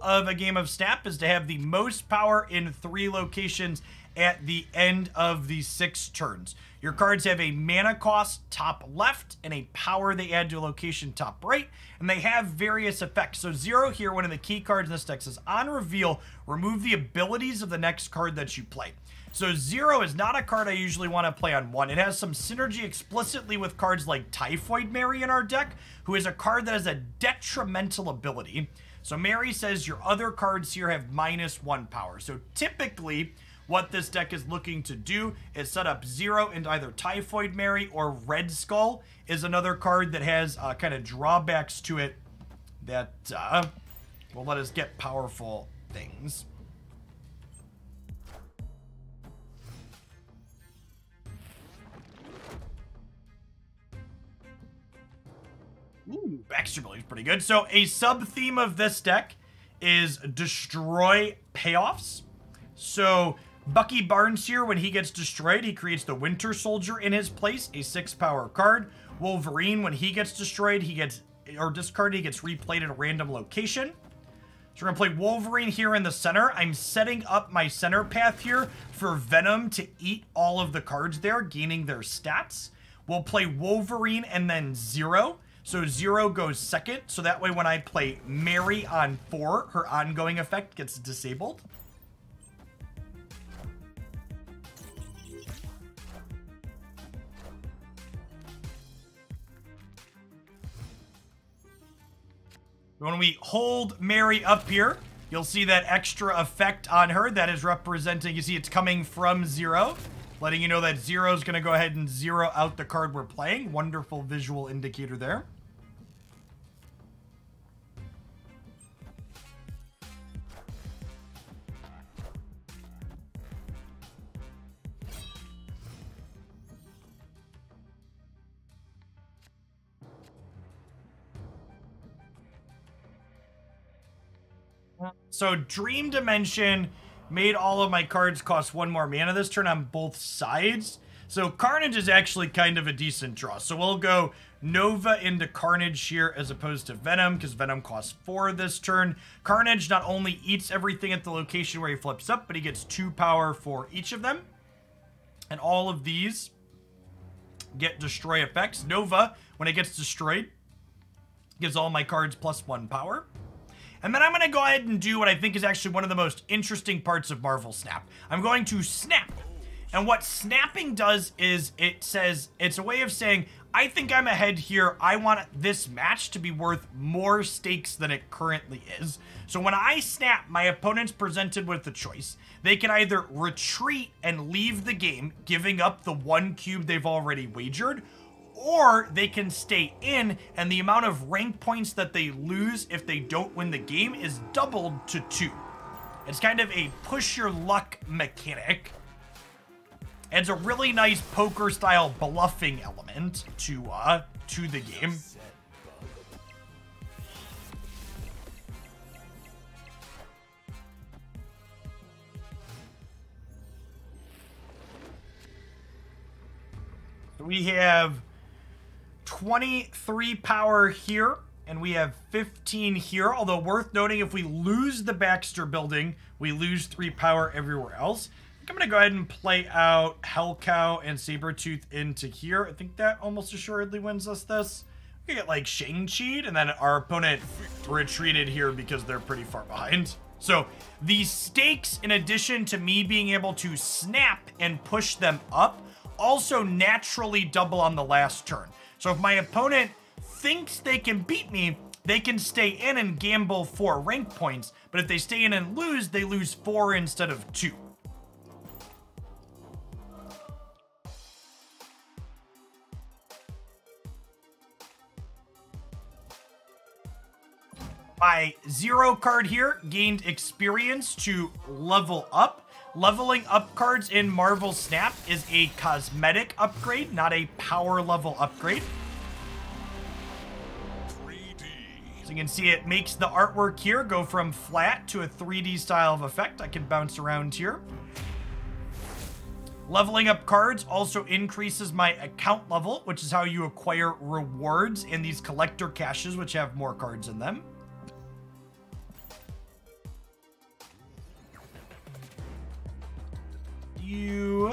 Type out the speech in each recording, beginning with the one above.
of a game of Snap is to have the most power in 3 locations at the end of the 6 turns. Your cards have a mana cost top left and a power they add to a location top right, and they have various effects. So 0 here, one of the key cards in this deck says, on reveal, remove the abilities of the next card that you play. So 0 is not a card I usually want to play on 1. It has some synergy explicitly with cards like Typhoid Mary in our deck, who is a card that has a detrimental ability. So Mary says your other cards here have -1 power. So typically, what this deck is looking to do is set up 0 into either Typhoid Mary or Red Skull is another card that has kind of drawbacks to it that will let us get powerful things. Ooh, Baxter Building's pretty good. So a sub-theme of this deck is destroy payoffs. So Bucky Barnes here, when he gets destroyed, he creates the Winter Soldier in his place, a 6-power card. Wolverine, when he gets destroyed, he gets, or discarded, he gets replayed at a random location. So we're going to play Wolverine here in the center. I'm setting up my center path here for Venom to eat all of the cards there, gaining their stats. We'll play Wolverine and then 0. So 0 goes second, so that way when I play Mary on 4, her ongoing effect gets disabled. When we hold Mary up here, you'll see that extra effect on her that is representing, you see it's coming from 0, letting you know that 0 is going to go ahead and 0 out the card we're playing. Wonderful visual indicator there. So Dream Dimension made all of my cards cost 1 more mana this turn on both sides. So Carnage is actually kind of a decent draw. So we'll go Nova into Carnage here as opposed to Venom, because Venom costs 4 this turn. Carnage not only eats everything at the location where he flips up, but he gets 2 power for each of them. And all of these get destroy effects. Nova, when it gets destroyed, gives all my cards +1 power. And then I'm going to go ahead and do what I think is actually one of the most interesting parts of Marvel Snap. I'm going to snap. And what snapping does is it says, it's a way of saying, I think I'm ahead here. I want this match to be worth more stakes than it currently is. So when I snap, my opponent's presented with a choice. They can either retreat and leave the game, giving up the 1 cube they've already wagered, or they can stay in, and the amount of rank points that they lose if they don't win the game is doubled to 2. It's kind of a push your luck mechanic. Adds a really nice poker-style bluffing element to the game. We have 23 power here, and we have 15 here, although worth noting, if we lose the Baxter Building, we lose 3 power everywhere else. I think I'm going to go ahead and play out Hellcow and Sabretooth into here. I think that almost assuredly wins us this. We get like Shang-Chi'd, and then our opponent retreated here because they're pretty far behind. So the stakes, in addition to me being able to snap and push them up, also naturally double on the last turn. So if my opponent thinks they can beat me, they can stay in and gamble 4 rank points. But if they stay in and lose, they lose 4 instead of 2. My 0 card here gained experience to level up. Leveling up cards in Marvel Snap is a cosmetic upgrade, not a power level upgrade. So you can see it makes the artwork here go from flat to a 3D style of effect. I can bounce around here. Leveling up cards also increases my account level, which is how you acquire rewards in these collector caches, which have more cards in them. few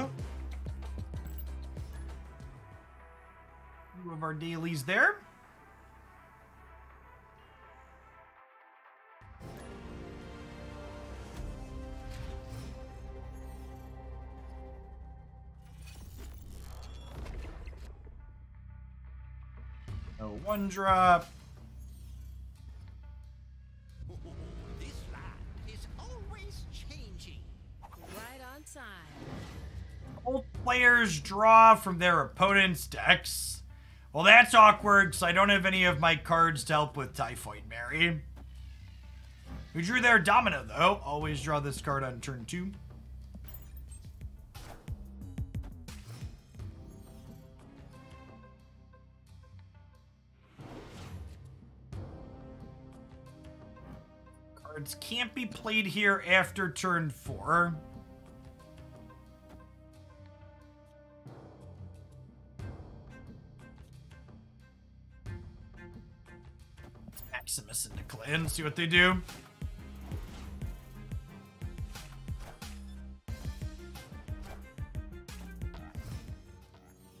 of our dailies there. No one drop. This land is always changing. Right on time. Both players draw from their opponent's decks. Well, that's awkward, because I don't have any of my cards to help with Typhoid Mary. We drew their Domino, though. Always draw this card on turn 2. Cards can't be played here after turn 4. Maximus into Clan, see what they do.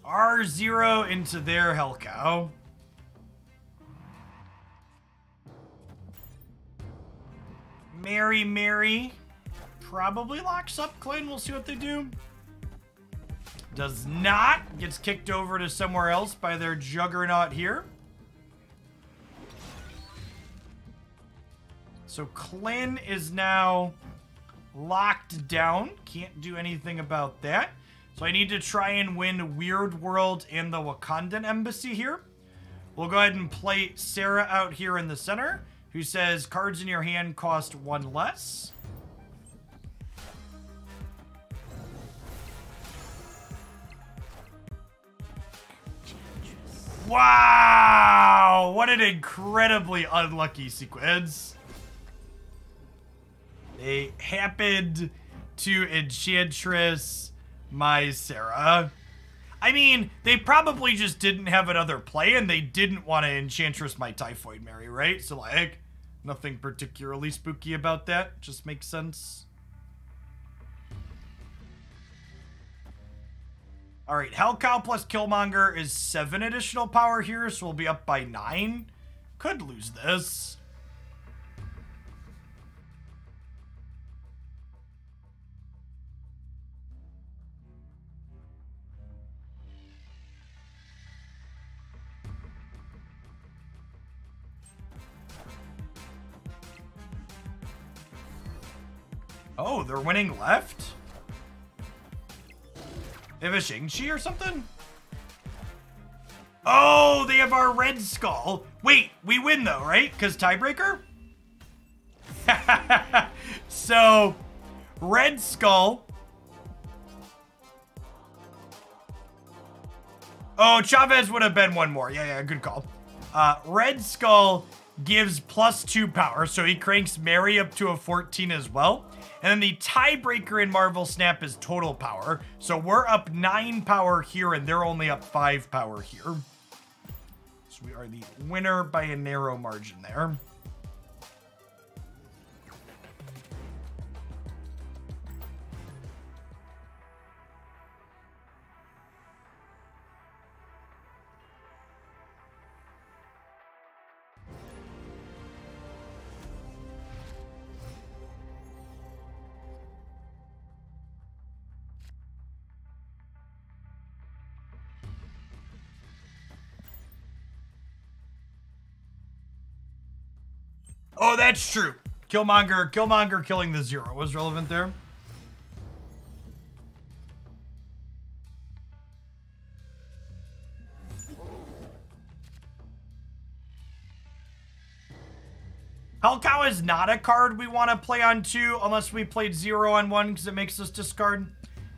R0 into their Hellcow. Mary probably locks up Clan. We'll see what they do. Does not. Gets kicked over to somewhere else by their Juggernaut here. So Clan is now locked down. Can't do anything about that. So I need to try and win Weird World and the Wakandan Embassy here. We'll go ahead and play Sarah out here in the center, who says cards in your hand cost 1 less. Wow! What an incredibly unlucky sequence. They happened to Enchantress my Sarah. I mean, they probably just didn't have another play, and they didn't want to Enchantress my Typhoid Mary, right? So, like, nothing particularly spooky about that. Just makes sense. Alright, Hellcow plus Killmonger is 7 additional power here, so we'll be up by 9. Could lose this. Oh, they're winning left? They have a Shang-Chi or something? Oh, they have our Red Skull. Wait, we win though, right? Because tiebreaker? So, Red Skull. Oh, Chavez would have been one more. Yeah, good call. Red Skull gives +2 power, so he cranks Mary up to a 14 as well. And then the tiebreaker in Marvel Snap is total power. So we're up 9 power here, and they're only up 5 power here. So we are the winner by a narrow margin there. Oh, that's true. Killmonger killing the 0 was relevant there. Hellcow is not a card we want to play on 2 unless we played 0 on 1 because it makes us discard.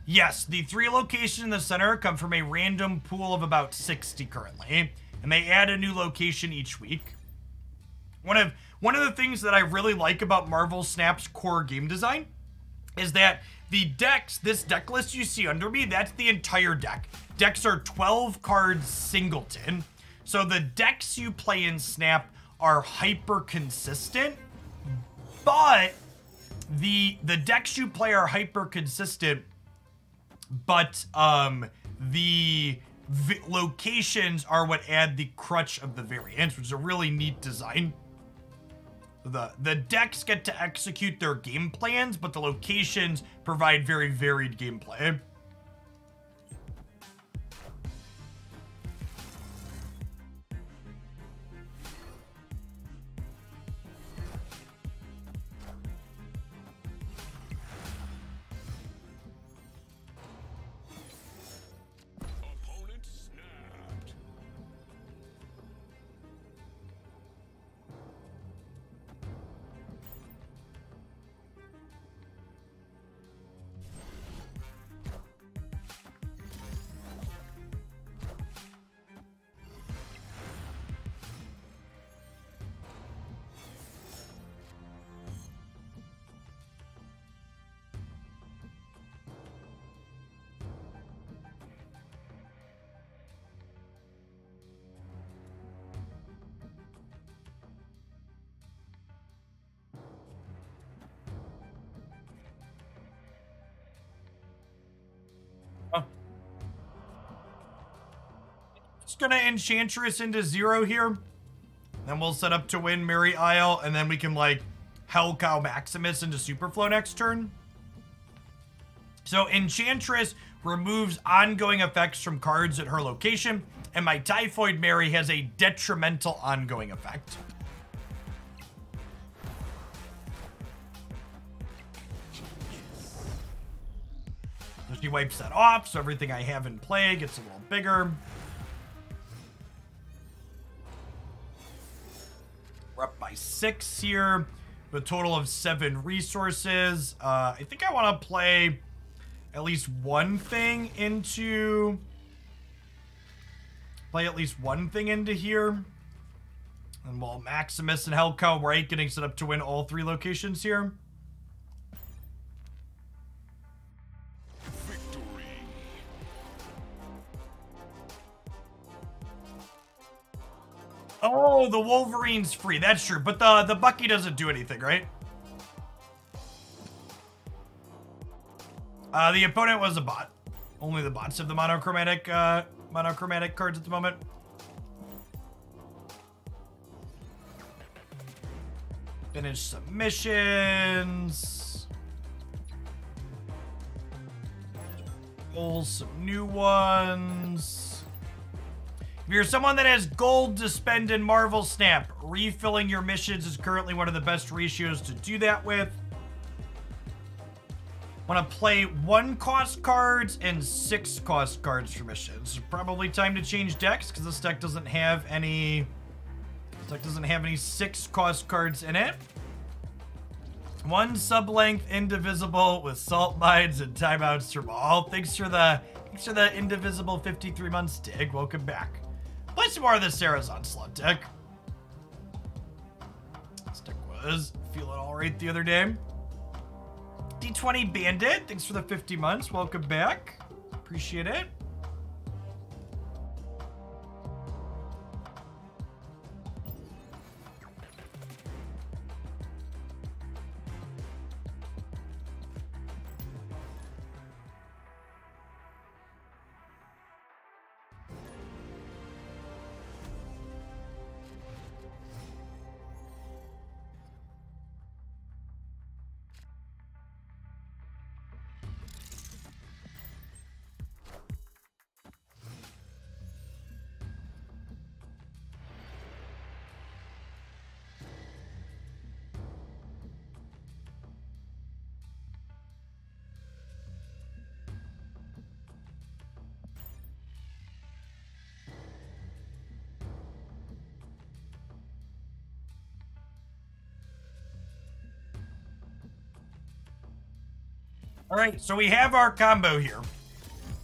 Yes, the 3 locations in the center come from a random pool of about 60 currently, and they add a new location each week. One of the things that I really like about Marvel Snap's core game design is that the decks, this deck list you see under me, that's the entire deck. Decks are 12 cards singleton. So the decks you play in Snap are hyper consistent, but the decks you play are hyper consistent but the locations are what add the crutch of the variants, which is a really neat design. The decks get to execute their game plans, but the locations provide very varied gameplay. Opponent snapped. Just gonna Enchantress into 0 here. Then we'll set up to win Merry Isle, and then we can, like, Hellcow Maximus into Superflow next turn. So Enchantress removes ongoing effects from cards at her location, and my Typhoid Mary has a detrimental ongoing effect. So she wipes that off, so everything I have in play gets a little bigger. We're up by 6 here, with a total of 7 resources. I think I want to play at least one thing into... Play at least one thing into here. And while Maximus and Hellcow, right, getting set up to win all 3 locations here. Victory. Oh, the Wolverine's free. That's true. But the Bucky doesn't do anything, right? The opponent was a bot. Only the bots have the monochromatic cards at the moment. Finish some missions. Pull some new ones. If you're someone that has gold to spend in Marvel Snap, refilling your missions is currently one of the best ratios to do that with. Want to play 1 cost cards and 6 cost cards for missions. Probably time to change decks because this deck doesn't have any. This deck doesn't have any 6 cost cards in it. 1 sub-length indivisible with salt mines and timeouts from all. Thanks for the indivisible 53 months dig. Welcome back. Play some more of this Sarah's Onslaught deck. This deck was feeling alright the other day. D20 Bandit, thanks for the 50 months. Welcome back. Appreciate it. All right, so we have our combo here.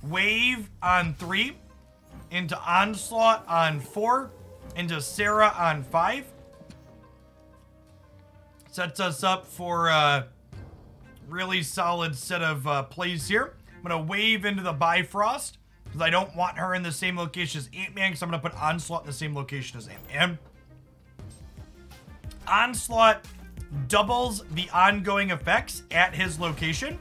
Wave on 3, into Onslaught on 4, into Sarah on 5. Sets us up for a really solid set of plays here. I'm going to wave into the Bifrost, because I don't want her in the same location as Ant-Man, because I'm going to put Onslaught in the same location as Ant-Man. Onslaught doubles the ongoing effects at his location.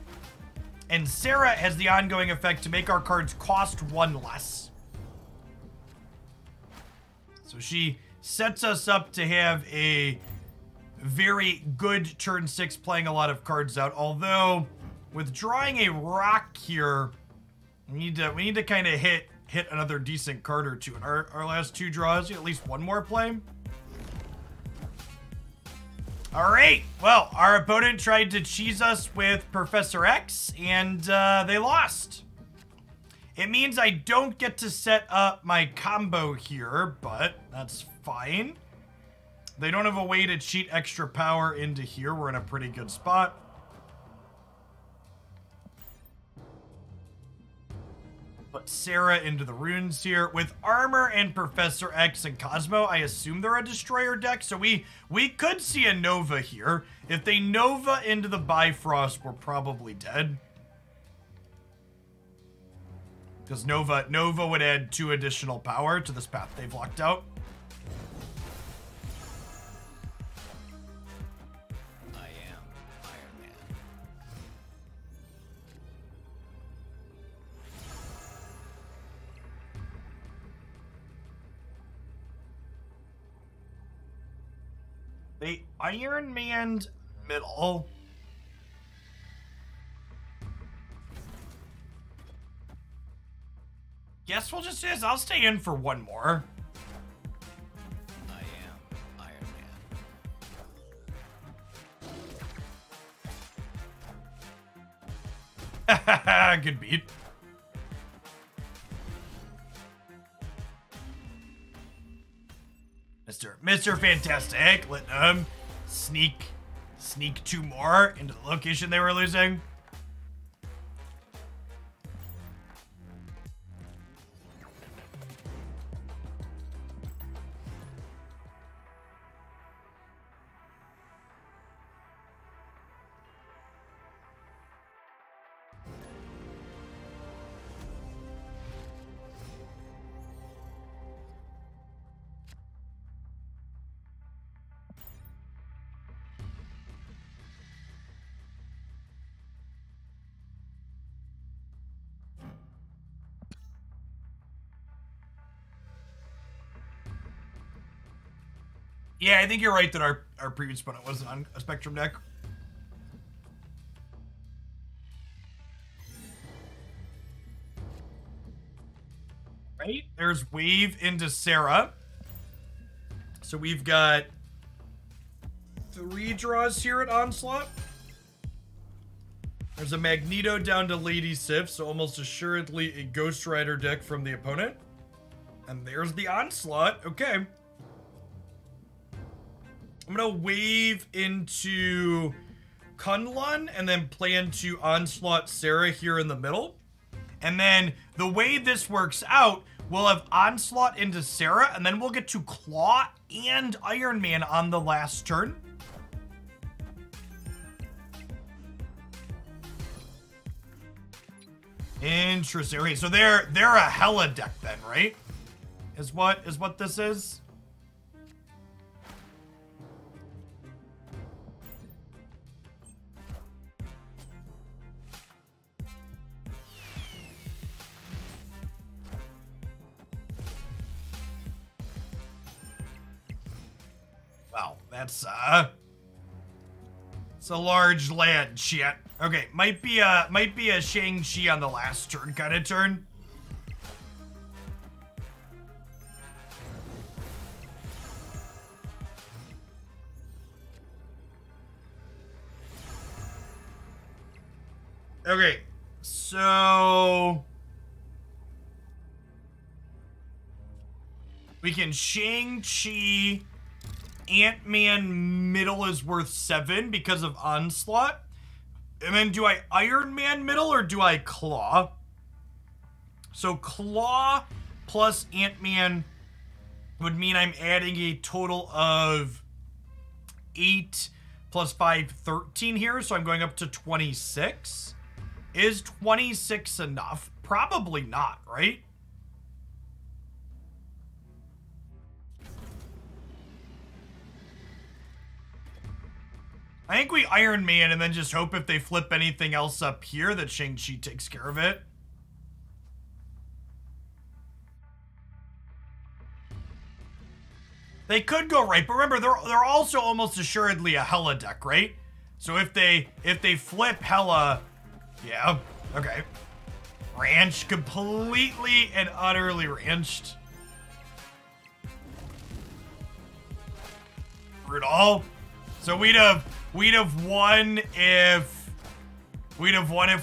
And Sarah has the ongoing effect to make our cards cost 1 less. So she sets us up to have a very good turn 6 playing a lot of cards out. Although, with drawing a rock here, we need to kind of hit another decent card or two. In our last 2 draws, at least 1 more play. Alright, well, our opponent tried to cheese us with Professor X, and they lost. It means I don't get to set up my combo here, but that's fine. They don't have a way to cheat extra power into here. We're in a pretty good spot. Put Sarah into the runes here. With Armor and Professor X and Cosmo, I assume they're a Destroyer deck, so we could see a Nova here. If they Nova into the Bifrost, we're probably dead. Because Nova would add 2 additional power to this path they've locked out. They Iron Man'd middle. Guess we'll just do this. I'll stay in for 1 more. I am Iron Man. Good beat. Mr. Fantastic, let them sneak 2 more into the location they were losing. Yeah, I think you're right that our previous opponent wasn't on a Spectrum deck. Right? There's Wave into Sarah. So we've got 3 draws here at Onslaught. There's a Magneto down to Lady Sif, so almost assuredly a Ghost Rider deck from the opponent. And there's the Onslaught. Okay. I'm gonna wave into Kunlun and then play into Onslaught Sarah here in the middle. And then the way this works out, we'll have Onslaught into Sarah, and then we'll get to Claw and Iron Man on the last turn. Interesting. Okay, so they're a Hella deck then, right? Is what this is? Wow, that's it's a large land, shit. Okay, might be a Shang-Chi on the last turn kind of turn. Okay, so we can Shang-Chi. Ant-Man middle is worth 7 because of Onslaught. And then do I Iron Man middle or do I Claw? So Claw plus Ant-Man would mean I'm adding a total of 8 plus 5, 13 here. So I'm going up to 26. Is 26 enough? Probably not, right? I think we Iron Man and then just hope if they flip anything else up here that Shang-Chi takes care of it. They could go right, but remember, they're also almost assuredly a Hela deck, right? So if they flip Hela, yeah, okay. Ranch, completely and utterly ranched. Brutal. So we'd have won if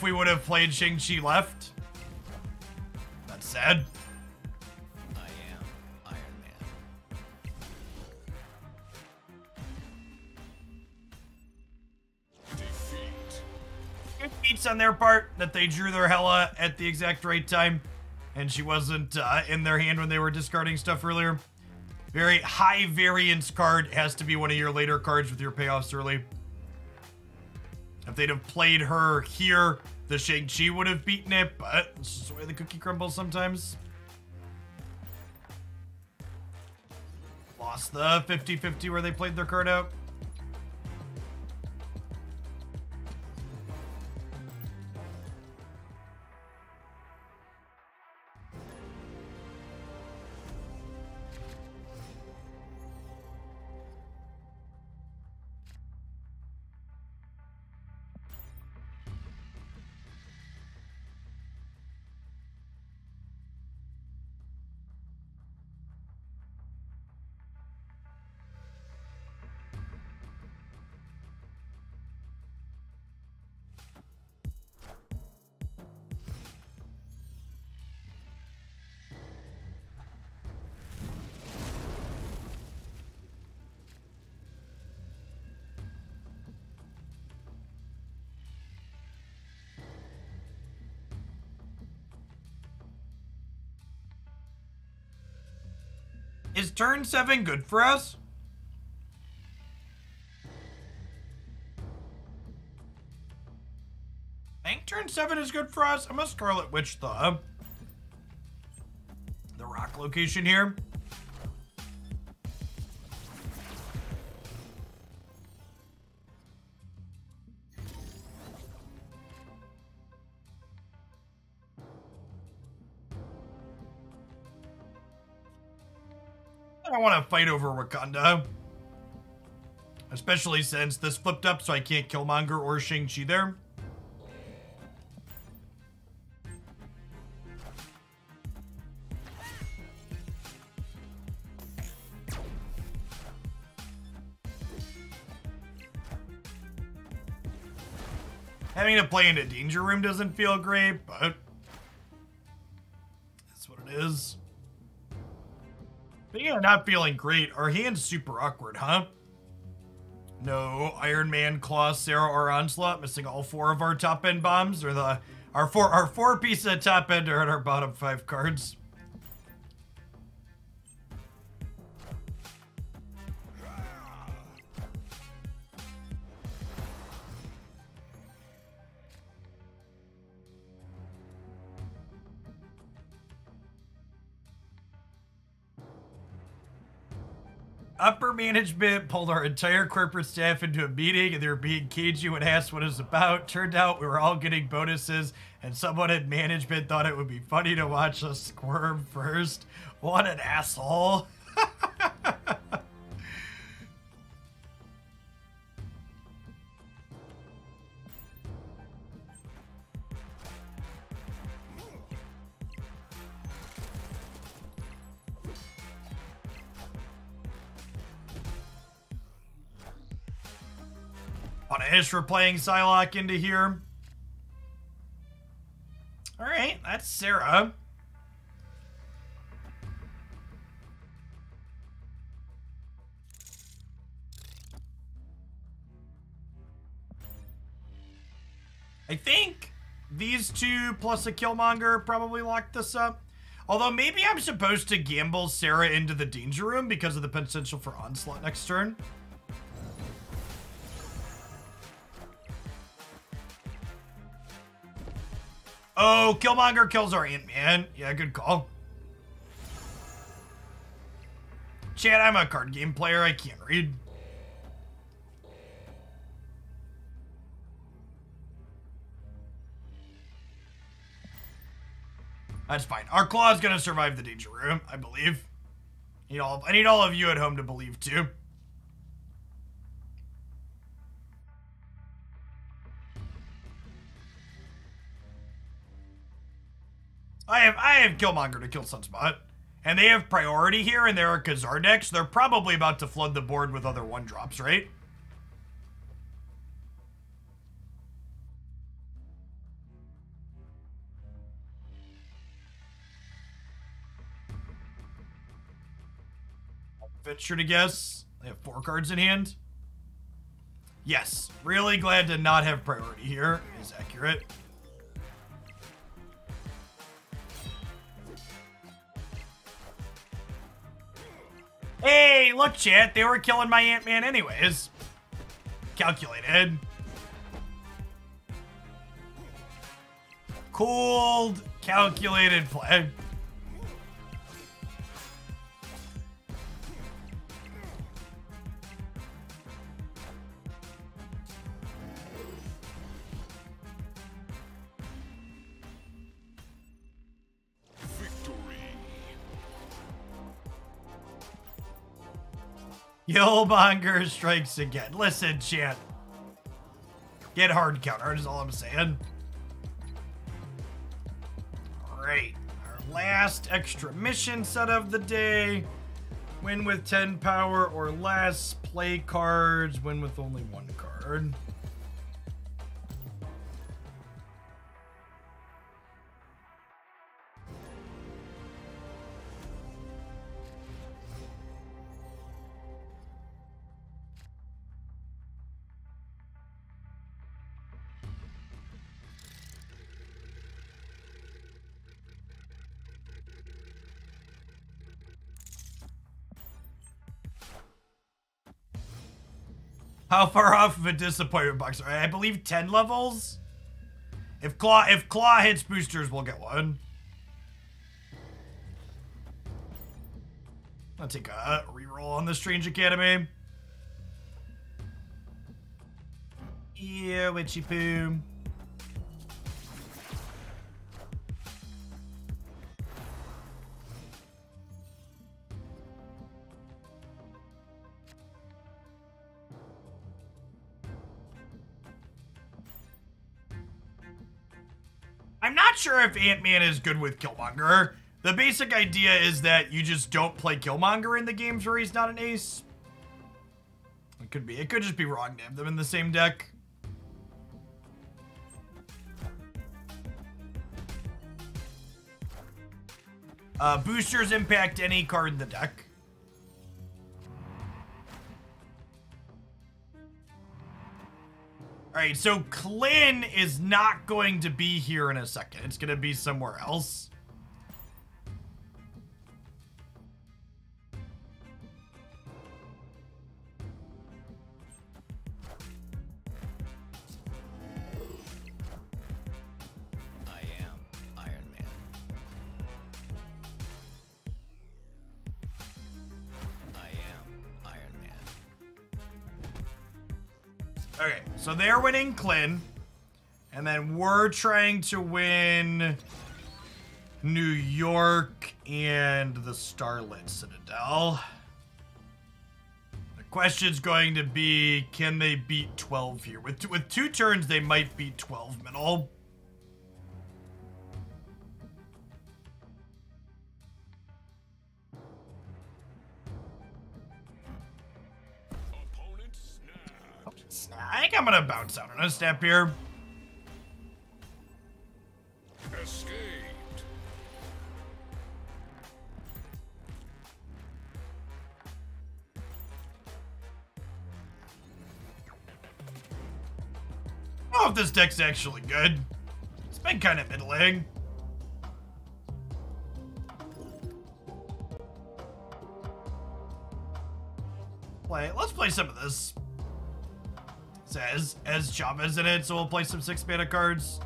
we would have played Shang-Chi left. That's sad. I am Iron Man. Defeat. Good beats on their part that they drew their Hela at the exact right time, and she wasn't in their hand when they were discarding stuff earlier. Very high variance card, has to be one of your later cards with your payoffs early. If they'd have played her here, the Shang-Chi would have beaten it, but it's just the way the cookie crumbles sometimes. Lost the 50-50 where they played their card out. Is turn 7 good for us? I think turn 7 is good for us. I'm a Scarlet Witch the rock location here. I don't want to fight over Wakanda. Especially since this flipped up, so I can't Killmonger or Shang-Chi there. Having to play in a danger room doesn't feel great, but that's what it is. Speaking of not feeling great, our hand's super awkward, huh? No Iron Man, Claw, Sarah, or Onslaught, missing all 4 of our top end bombs, or our four pieces of top end are at our bottom 5 cards. Upper management pulled our entire corporate staff into a meeting and they were being cagey when asked what it was about. Turned out we were all getting bonuses and someone in management thought it would be funny to watch us squirm first. What an asshole. Punish for playing Psylocke into here. Alright, that's Sarah. I think these 2 plus a Killmonger probably locked this up. Although maybe I'm supposed to gamble Sarah into the danger room because of the potential for Onslaught next turn. Oh, Killmonger kills our Ant-Man. Yeah, good call. Chat, I'm a card game player. I can't read. That's fine. Our Claw's gonna survive the danger room, I believe. I need all of you at home to believe too. I have Killmonger to kill Sunspot. And they have priority here, and they're a Khazar deck, so they're probably about to flood the board with other 1-drops, right? Venture to guess. They have 4 cards in hand. Yes, really glad to not have priority here. Is accurate. Hey, look, chat. They were killing my Ant-Man anyways. Calculated. Cooled, calculated play. Killmonger strikes again. Listen, chat. Get hard countered is all I'm saying. Alright. Our last extra mission set of the day. Win with 10 power or less. Play cards. Win with only 1 card. How far off of a disappointment box? I believe 10 levels. If Claw hits boosters, we'll get one. I'll take a reroll on the Strange Academy. Yeah, witchy poo. I'm not sure if Ant-Man is good with Killmonger. The basic idea is that you just don't play Killmonger in the games where he's not an ace. It could be. It could just be wrong to have them in the same deck. Boosters impact any card in the deck. Alright, so Clint is not going to be here in a second. It's going to be somewhere else. I am Iron Man. I am Iron Man. Okay, so they're winning Clint. And then we're trying to win New York and the Starlit Citadel. The question's going to be, can they beat 12 here? With 2 turns, they might beat 12 middle. Opponent snap. I think I'm gonna bounce out on a step here. Escaped. I don't know if this deck's actually good. It's been kind of middling. Let's play some of this. It says as Chavez in it, so we'll play some 6-mana cards.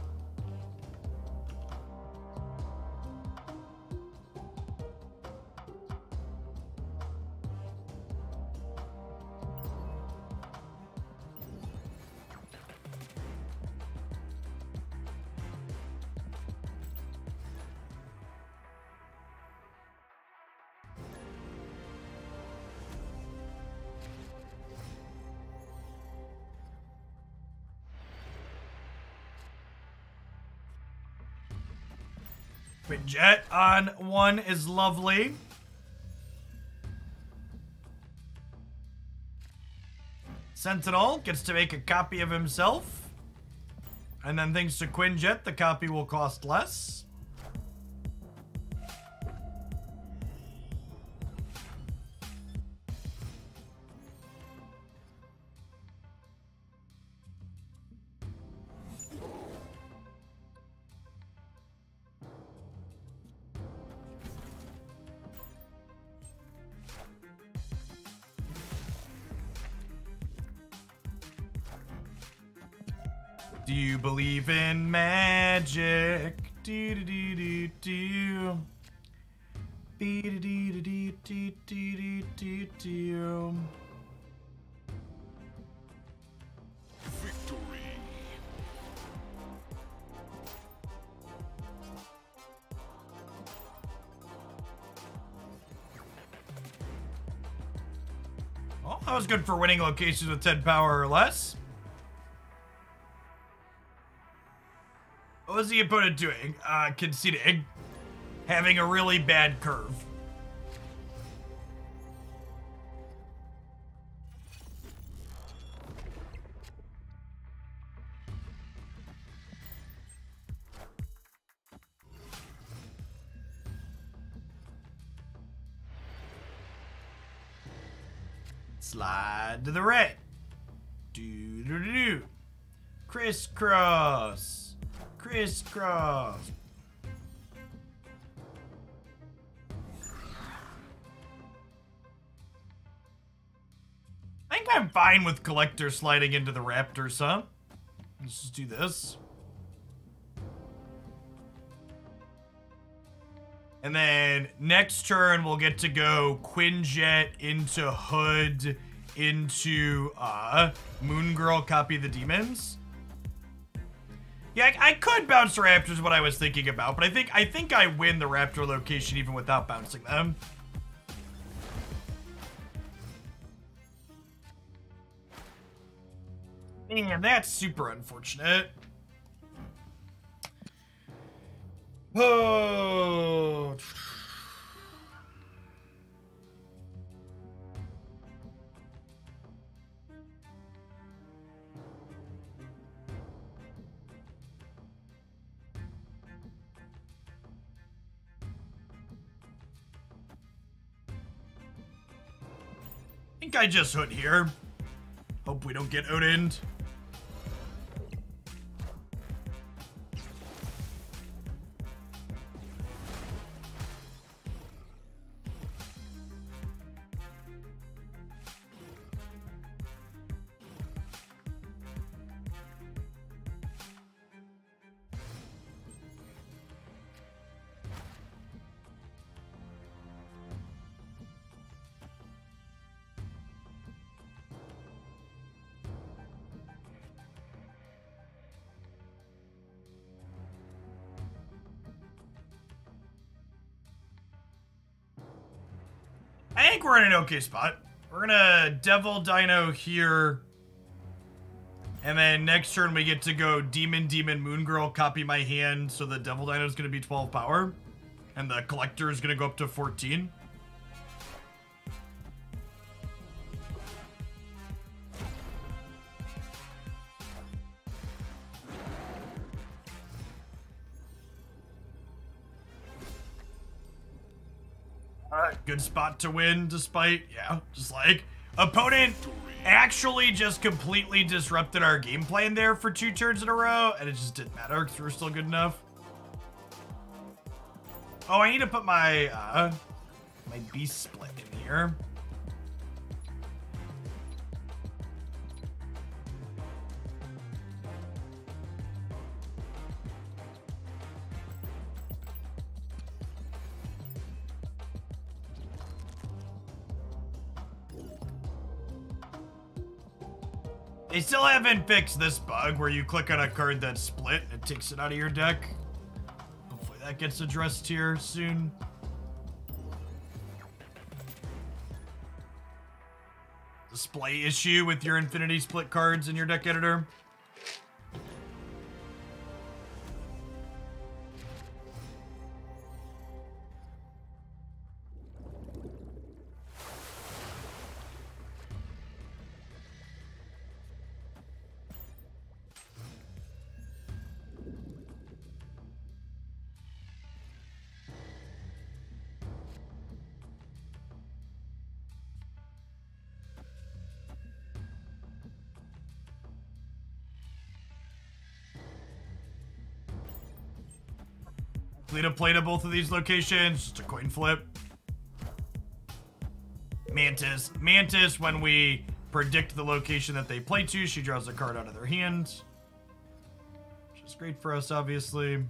Quinjet on 1 is lovely. Sentinel gets to make a copy of himself. And then thanks to Quinjet, the copy will cost less. Do you believe in magic? Do do do do do. Be do do do do do do do. Victory. Well, that was good for winning locations with 10 power or less. What was the opponent doing? Conceding. Having a really bad curve. Slide to the right. Do do do do. Crisscross. Crisscross. I think I'm fine with Collector sliding into the Raptors, huh? Let's just do this. And then next turn, we'll get to go Quinjet into Hood into Moon Girl, copy the demons. Yeah, I could bounce the Raptors, what I was thinking about, but I think I win the Raptor location even without bouncing them. Man, that's super unfortunate. Oh. I think I just hood here. Hope we don't get Odin'd. I think we're in an okay spot. We're gonna Devil Dino here. And then next turn we get to go Demon, Moon Girl, copy my hand. So the Devil Dino is gonna be 12 power. And the Collector is gonna go up to 14. Good spot to win, despite, yeah, just like, opponent actually just completely disrupted our game plan there for 2 turns in a row, and it just didn't matter because we were still good enough. Oh, I need to put my, my Beast Split in here. They still haven't fixed this bug where you click on a card that's split and it takes it out of your deck. Hopefully that gets addressed here soon. Display issue with your infinity split cards in your deck editor. Lead a play to both of these locations. Just a coin flip. Mantis. Mantis, when we predict the location that they play to, she draws a card out of their hand. Which is great for us, obviously.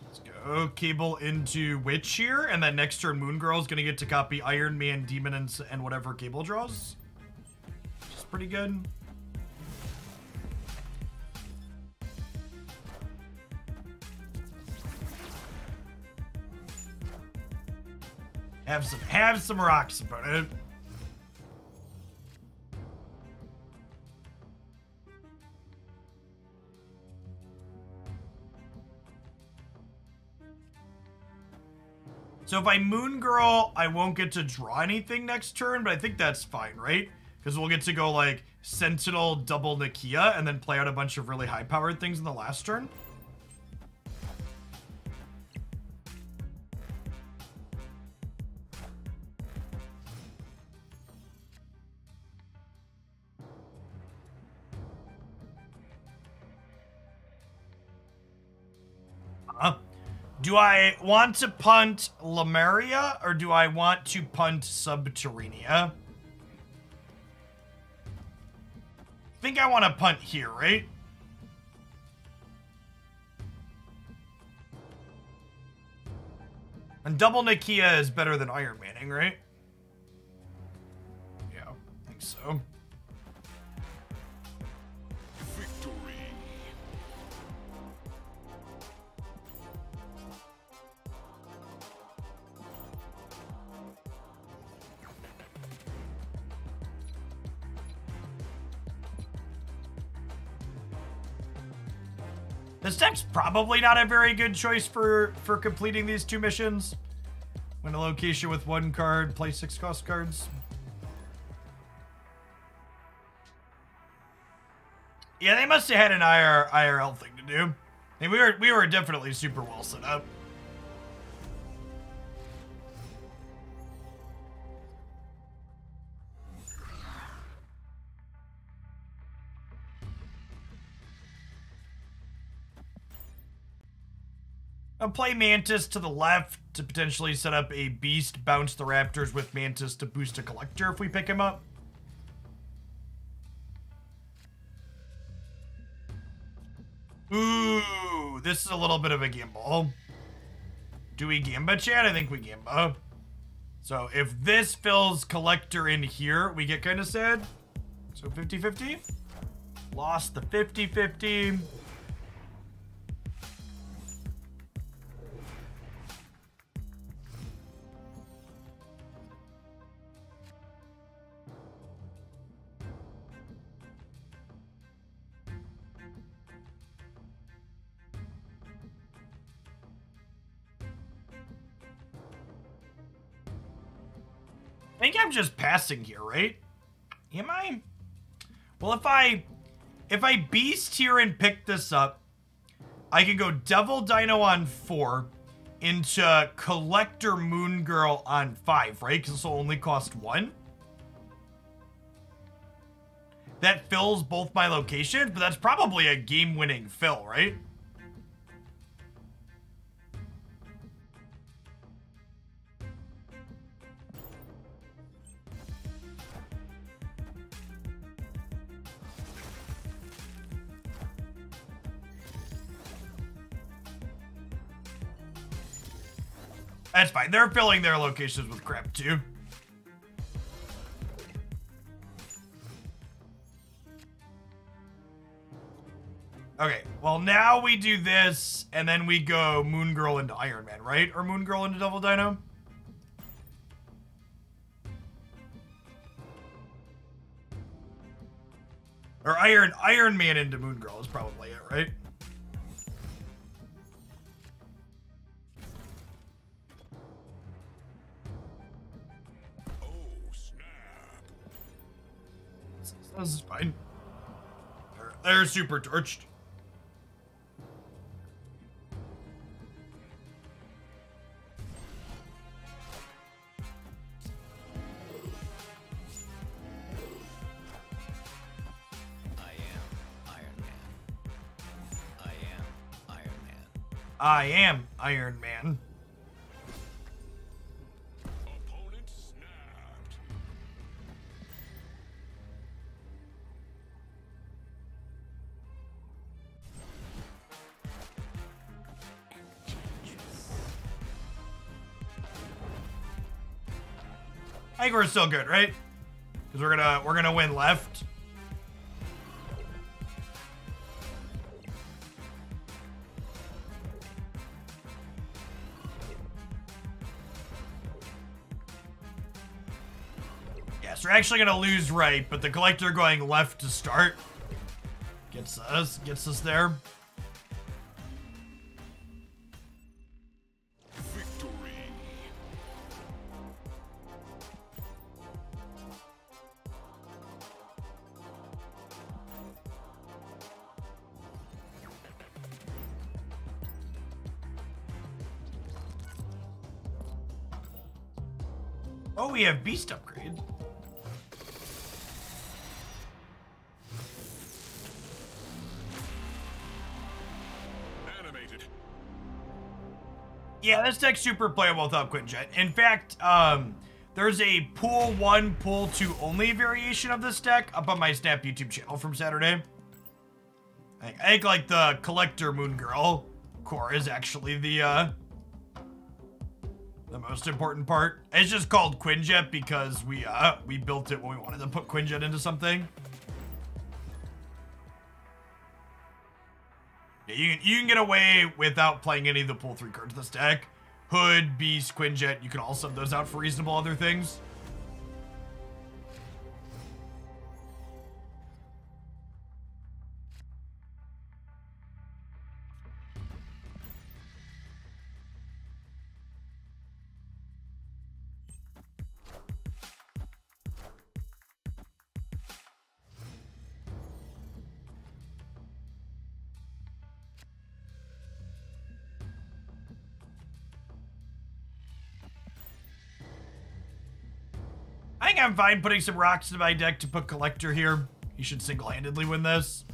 Let's go Cable into Witch here, and then next turn Moon Girl is going to get to copy Iron Man, Demon, and whatever Cable draws. Which is pretty good. Have some rocks, opponent. So if I Moon Girl, I won't get to draw anything next turn, but I think that's fine, right? Because we'll get to go like Sentinel, double Nakia, and then play out a bunch of really high-powered things in the last turn. Do I want to punt Lemuria, or do I want to punt Subterranea? I think I want to punt here, right? And double Nakia is better than Iron Manning, right? Yeah, I think so. This deck's probably not a very good choice for completing these two missions. Win a location with one card, play 6 cost cards. Yeah, they must have had an IRL thing to do. I mean, we were definitely super well set up. I'll play Mantis to the left to potentially set up a Beast, bounce the Raptors with Mantis to boost a Collector if we pick him up. Ooh, this is a little bit of a gamble. Do we Gamba, chat? I think we Gamba. So if this fills Collector in here, we get kind of sad. So 50-50. Lost the 50-50. I think I'm just passing here, right? Am I? Well, if I Beast here and pick this up, I can go Devil Dino on 4 into Collector Moon Girl on 5, right? Because this will only cost 1. That fills both my locations, but that's probably a game-winning fill, right? That's fine. They're filling their locations with crap, too. Okay, well, now we do this, and then we go Moon Girl into Iron Man, right? Or Moon Girl into Devil Dino? Or Iron Man into Moon Girl is probably it, right? This is fine. They're super torched. I am Iron Man. I am Iron Man. Opponent snapped. I think we're still good, right? Because we're gonna win left. Yes, we're actually gonna lose right, but the collector going left to start gets us there. Victory. Oh, we have beast upgrade. Animated. Yeah, this deck's super playable without Quinjet. In fact, there's a pool 1, pool 2 only variation of this deck up on my Snap YouTube channel from Saturday. I think like the Collector Moon Girl core is actually the most important part. It's just called Quinjet because we built it when we wanted to put Quinjet into something. Yeah, you can get away without playing any of the pool 3 cards in this deck. Hood, Beast, Quinjet, you can all sub those out for reasonable other things. I think I'm fine putting some rocks in my deck to put Collector here. He should single-handedly win this.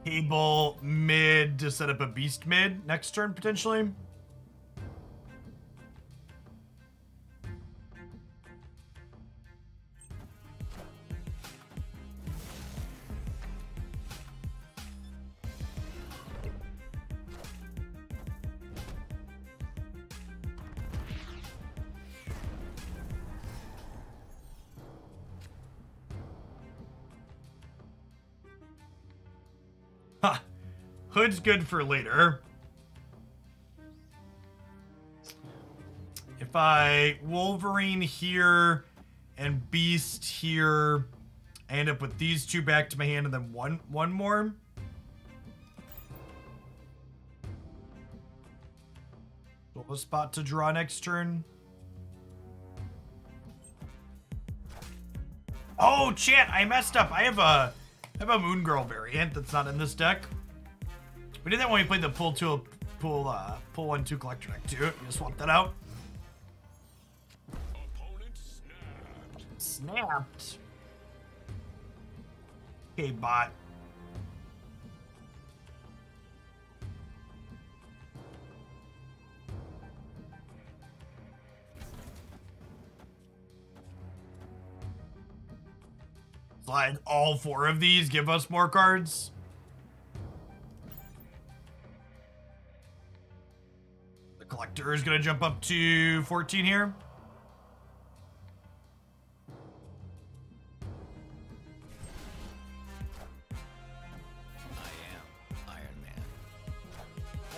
Cable mid to set up a beast mid next turn, potentially. Huh. Hood's good for later. If I Wolverine here and Beast here, I end up with these two back to my hand and then one more. Well, a spot to draw next turn. Oh, chat, I messed up. I have a Moon Girl variant that's not in this deck. We did that when we played the pull 1/2 collector deck too. You just swap that out. Opponent snapped. Snapped. Okay, bot. Slide all 4 of these, give us more cards. The collector is gonna jump up to 14 here. I am Iron Man.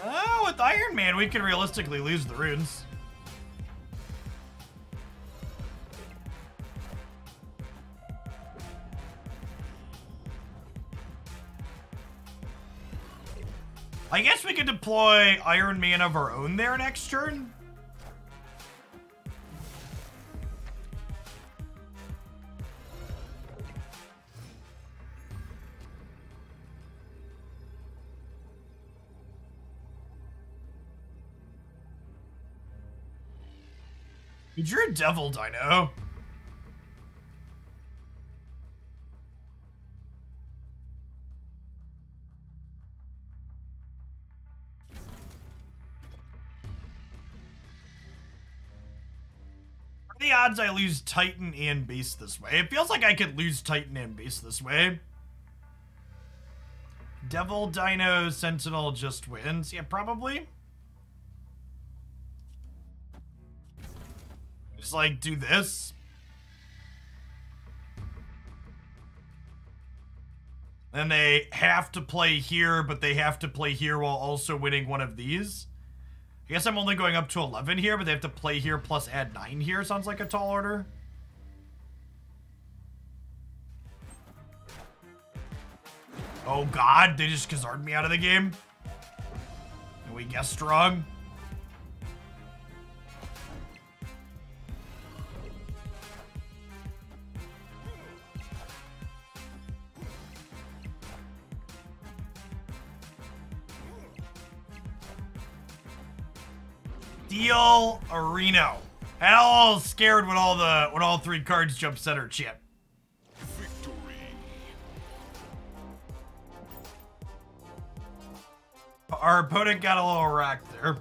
Oh, with Iron Man, we can realistically lose the runes. I guess we could deploy Iron Man of our own there next turn. Dude, you're a devil dino. What are the odds I lose Titan and base this way? It feels like I could lose Titan and base this way. Devil, Dino, Sentinel just wins. Yeah, probably. Just like do this. Then they have to play here, but they have to play here while also winning one of these. I guess I'm only going up to 11 here, but they have to play here plus add 9 here. Sounds like a tall order. Oh god, they just Khazar'd me out of the game. And we guessed wrong. Deal Areno. And all scared when all 3 cards jump center chip. Victory. Our opponent got a little racked there.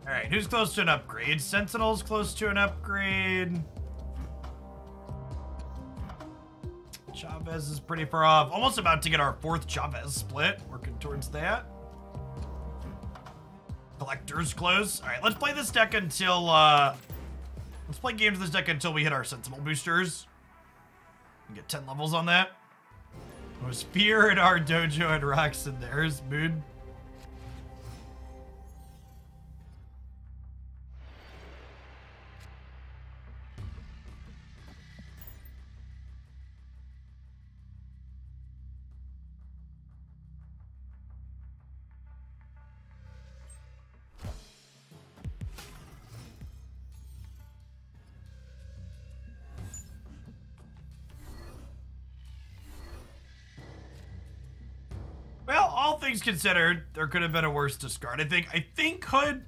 Alright, who's close to an upgrade? Sentinel's close to an upgrade. Chavez is pretty far off. Almost about to get our 4th Chavez split. Working towards that. Collector's close. Alright, let's play this deck until, let's play games of this deck until we hit our Sentinel boosters. And get 10 levels on that. There's Fear in our dojo and Rocks in theirs. Mood. Well, all things considered, there could have been a worse discard. I think Hood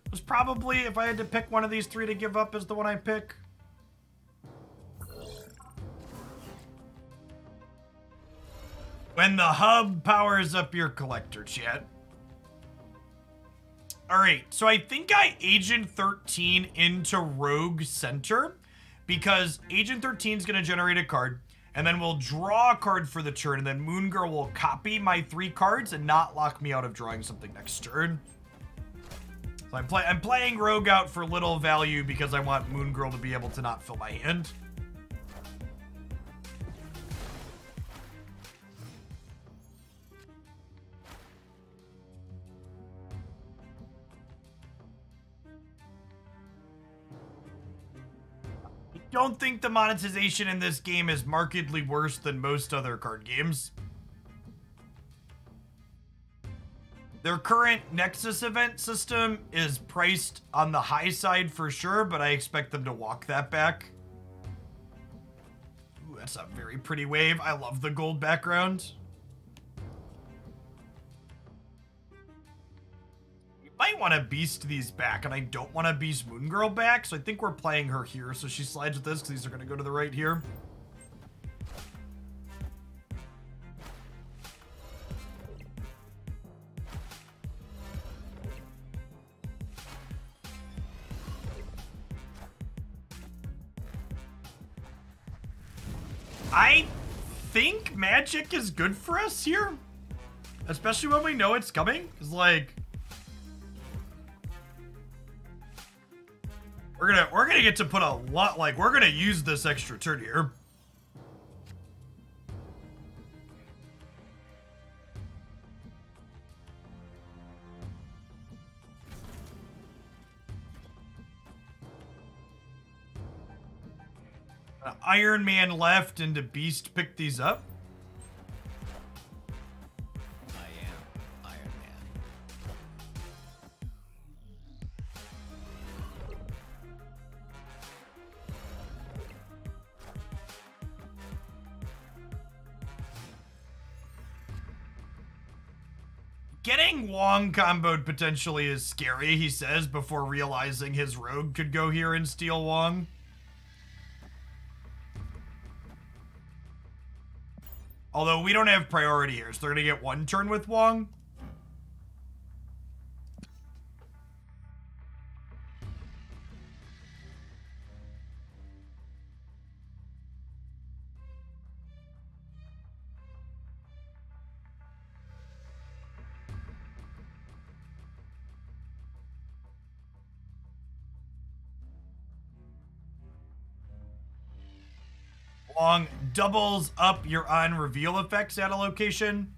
was probably, if I had to pick one of these 3 to give up, is the one I pick. When the hub powers up your collector, chat. Alright, so I think I Agent 13 into Rogue Center because Agent 13 is going to generate a card. And then we'll draw a card for the turn, and then Moon Girl will copy my 3 cards and not lock me out of drawing something next turn. So I'm playing Rogue out for little value because I want Moon Girl to be able to not fill my hand. Don't think the monetization in this game is markedly worse than most other card games. Their current Nexus event system is priced on the high side for sure, but I expect them to walk that back. Ooh, that's a very pretty wave. I love the gold background. Might want to beast these back, and I don't want to beast Moon Girl back, so I think we're playing her here, so she slides with this, because these are going to go to the right here. I think magic is good for us here, especially when we know it's coming, because, like, we're gonna get to put a lot, like, we're gonna use this extra turn here. Iron Man left and to Beast pick these up. I am Iron Man. Getting Wong comboed potentially is scary, he says, before realizing his rogue could go here and steal Wong. Although we don't have priority here, so they're gonna get one turn with Wong. Wong doubles up your on reveal effects at a location.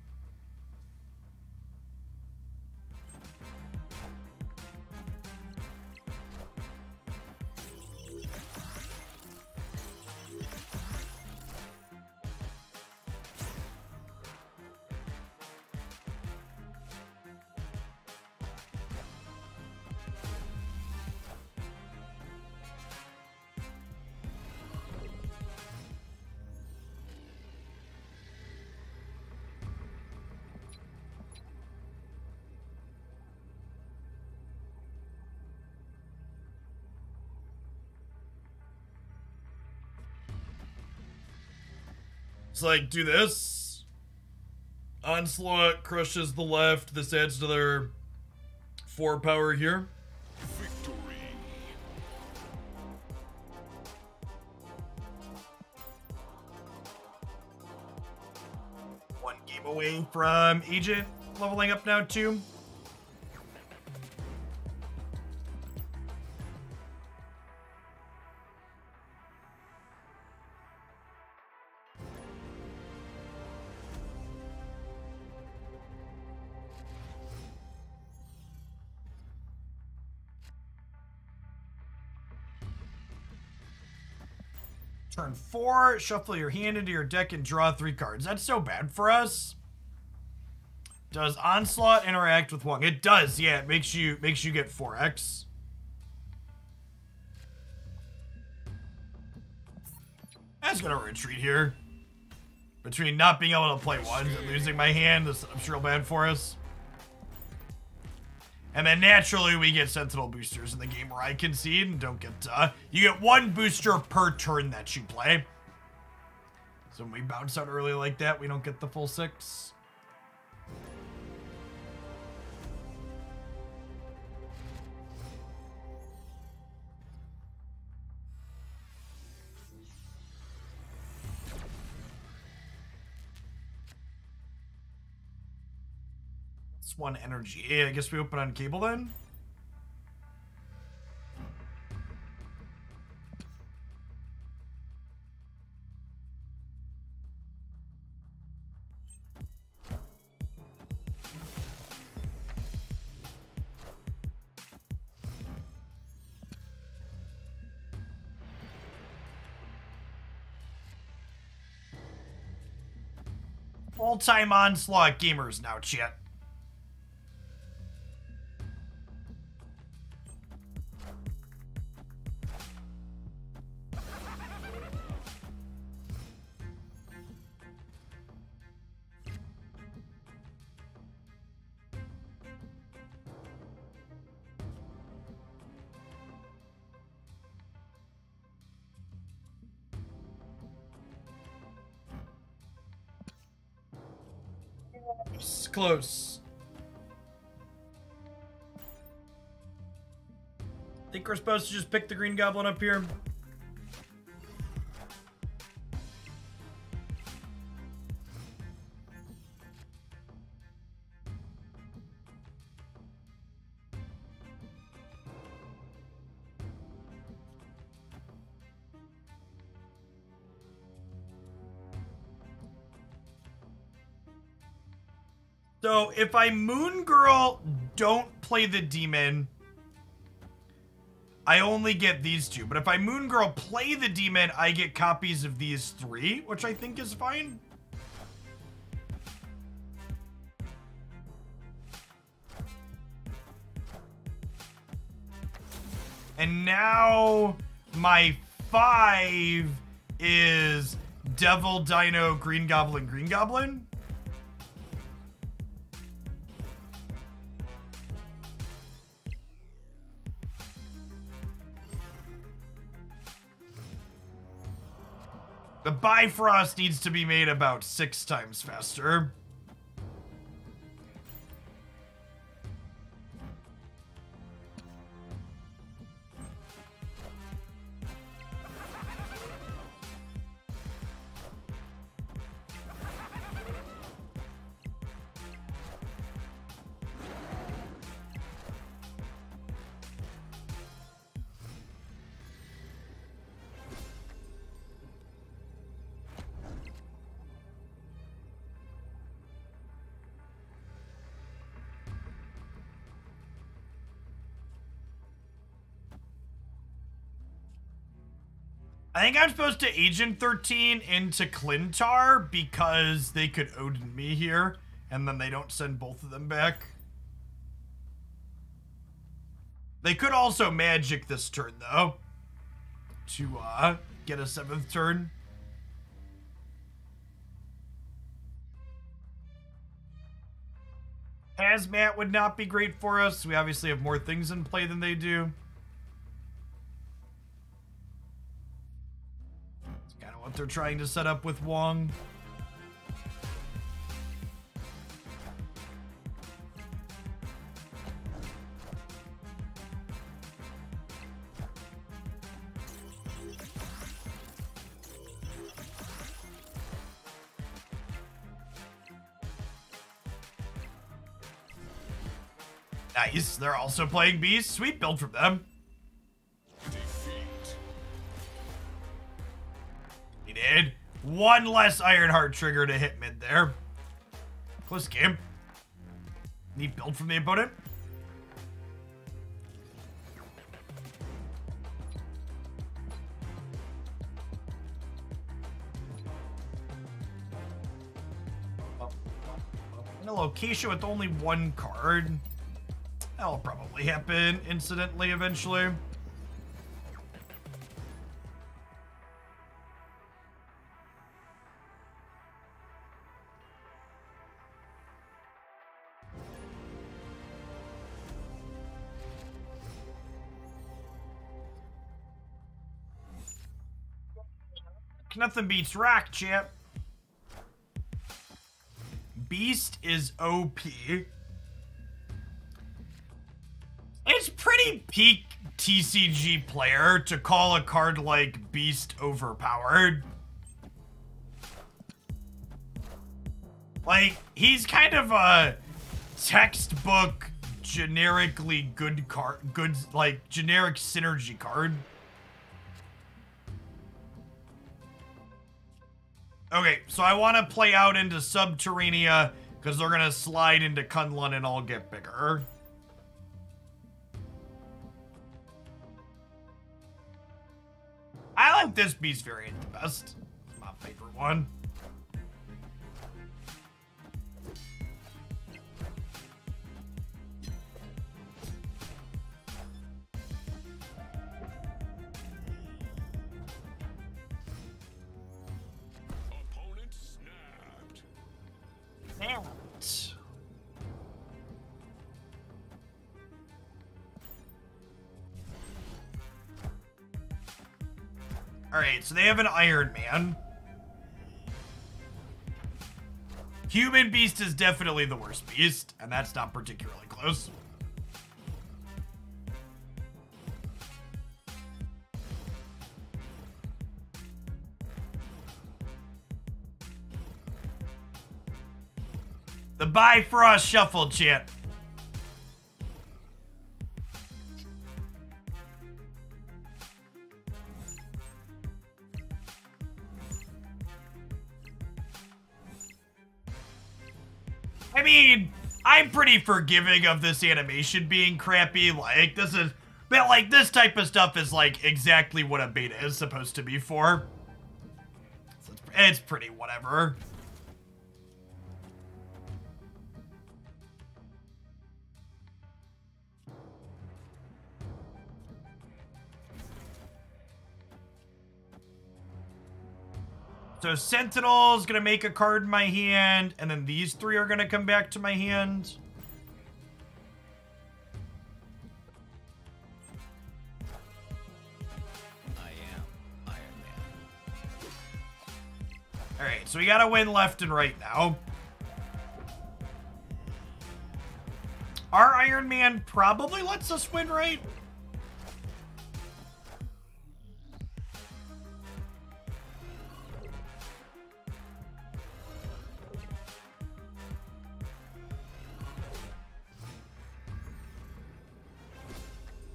It's like, do this. Onslaught crushes the left. This adds to their 4 power here. Victory. One game away from Agent leveling up now too. Turn 4, shuffle your hand into your deck and draw 3 cards. That's so bad for us. Does Onslaught interact with Wong? It does, yeah. It makes you get 4x. That's gonna retreat here. Between not being able to play ones and losing my hand, this is real bad for us. And then naturally we get Sentinel boosters in the game where I concede and don't get, you get 1 booster per turn that you play. So when we bounce out early like that, we don't get the full 6. It's 1 energy. Yeah, I guess we open on cable then. Full-time Onslaught gamers now, chat. Close. Think we're supposed to just pick the Green Goblin up here? So if I Moon Girl don't play the demon, I only get these 2. But if I Moon Girl play the demon, I get copies of these 3, which I think is fine. And now my 5 is Devil, Dino, Green Goblin, Green Goblin. The Bifrost needs to be made about 6 times faster. I think I'm supposed to Agent 13 into Clintar because they could Odin me here, and then they don't send both of them back. They could also magic this turn, though, to get a 7th turn. Hazmat would not be great for us. We obviously have more things in play than they do. What they're trying to set up with Wong. Nice, they're also playing Beast. Sweet build from them. He did. One less Ironheart trigger to hit mid there. Close game. Neat build from the opponent. In a location with only 1 card. That'll probably happen incidentally eventually. Nothing beats Rock, champ. Beast is OP. It's pretty peak TCG player to call a card like Beast overpowered. Like, he's kind of a textbook generically good card, like generic synergy card. Okay, so I want to play out into Subterranea because they're going to slide into Kunlun and I'll get bigger. I like this Beast variant the best. My favorite one. Opponent snapped. Damn. Alright, so they have an Iron Man. Human Beast is definitely the worst beast, and that's not particularly close. The Bifrost Shuffle chant. I mean, I'm pretty forgiving of this animation being crappy. Like, this is, but like, this type of stuff is like exactly what a beta is supposed to be for. So it's pretty whatever. So Sentinel's gonna make a card in my hand, and then these 3 are gonna come back to my hand. I am Iron Man. Alright, so we gotta win left and right now. Our Iron Man probably lets us win right.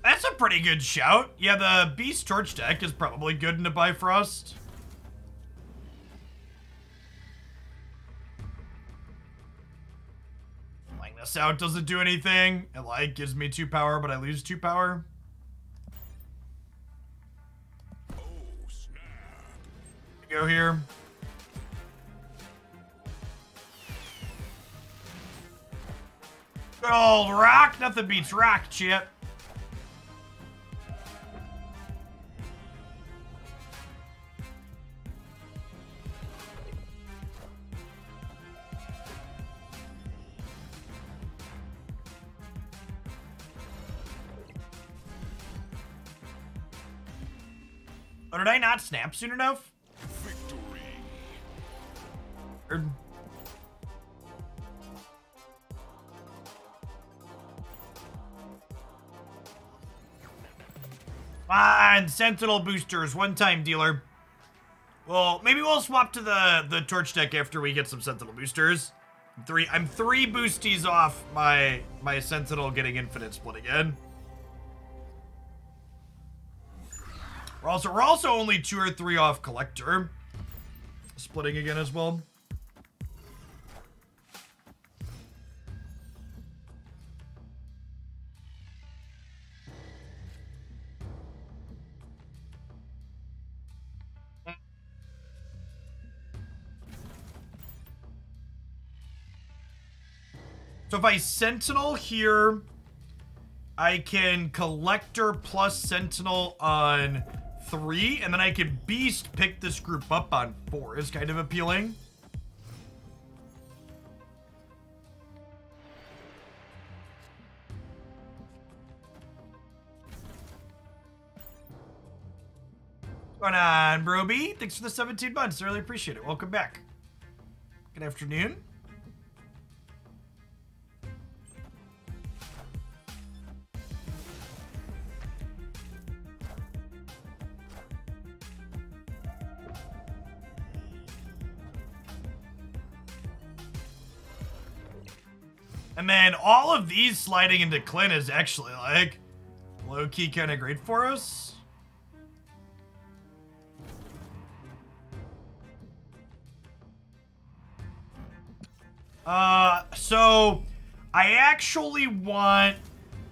That's a pretty good shout. Yeah, the Beast Torch deck is probably good into Bifrost. Playing this out doesn't do anything. It, like, gives me 2 power, but I lose 2 power. Oh, snap. Go here. Good old rock. Nothing beats rock, Chip. Oh, did I not snap soon enough? Victory. Or- Fine, Sentinel boosters, one-time dealer. Well, maybe we'll swap to the torch deck after we get some Sentinel boosters. I'm 3 boosties off my Sentinel getting infinite split again. We're also only 2 or 3 off Collector splitting again as well. So if I Sentinel here, I can Collector plus Sentinel on 3, and then I can Beast pick this group up on 4 is kind of appealing. What's going on, Broby? Thanks for the 17 months. I really appreciate it. Welcome back. Good afternoon. And then all of these sliding into Clint is actually, like, low-key kind of great for us. So I actually want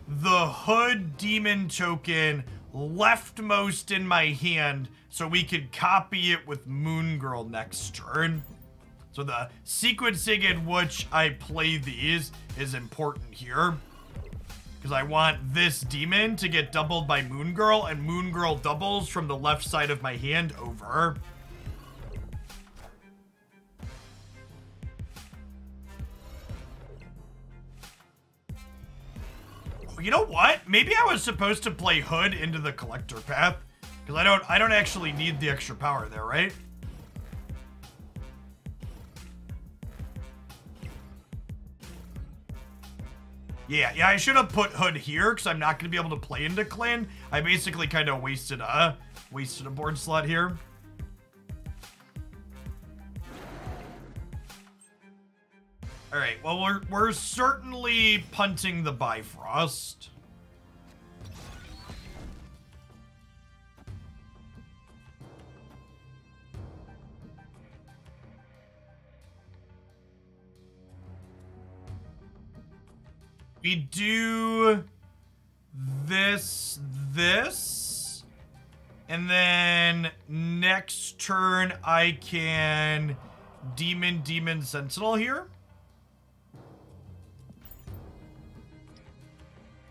the Hood Demon token leftmost in my hand so we could copy it with Moon Girl next turn. So the sequencing in which I play these is important here. Because I want this demon to get doubled by Moon Girl, and Moon Girl doubles from the left side of my hand over. You know what? Maybe I was supposed to play Hood into the Collector path. Because I don't actually need the extra power there, right? Yeah, I should have put Hood here because I'm not going to be able to play into Clan. I basically kind of wasted a board slot here. All right, well, we're certainly punting the Bifrost. We do this, and then next turn I can Demon Sentinel here.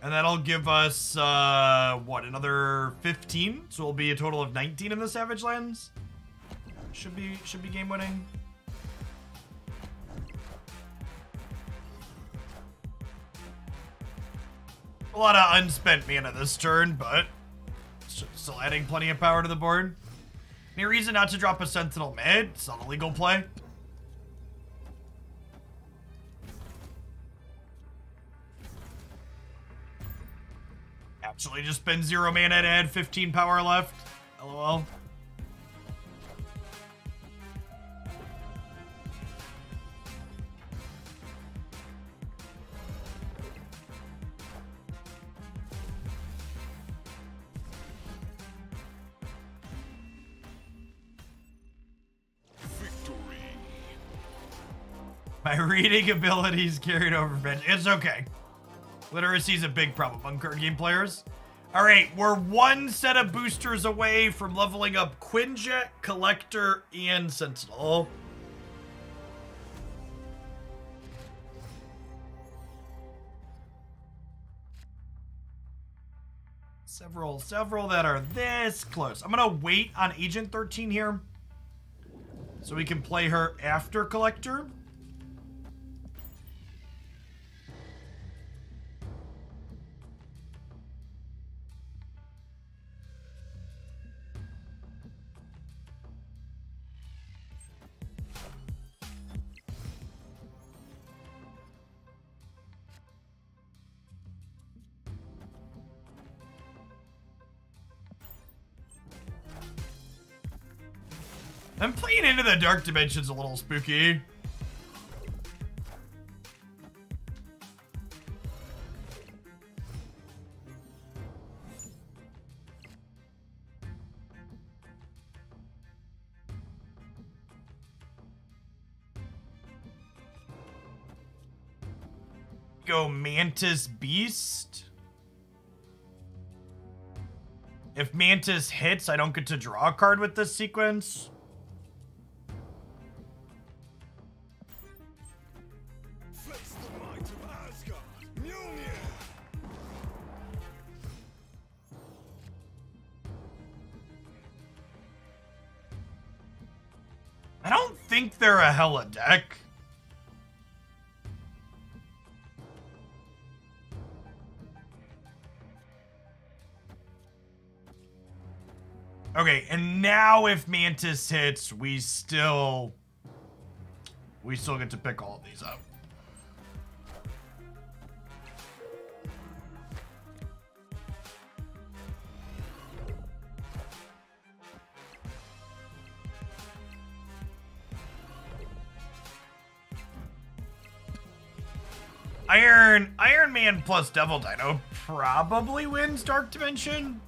And that'll give us, what, another 15? So it'll be a total of 19 in the Savage Lands. Should be game winning. A lot of unspent mana this turn, but still adding plenty of power to the board. Any reason not to drop a Sentinel mid? It's not a legal play. Actually just spend 0 mana to add 15 power left. LOL. My reading abilities carried over bench. It's okay. Literacy is a big problem on card game players. All right, we're one set of boosters away from leveling up Quinjet, Collector, and Sentinel. Several that are this close. I'm gonna wait on Agent 13 here so we can play her after Collector. I'm playing into the dark dimensions a little spooky. Go Mantis Beast. If Mantis hits, I don't get to draw a card with this sequence. I don't think they're a hella deck. Okay, and now if Mantis hits, we still get to pick all of these up. Iron Man plus Devil Dino probably wins Dark Dimension.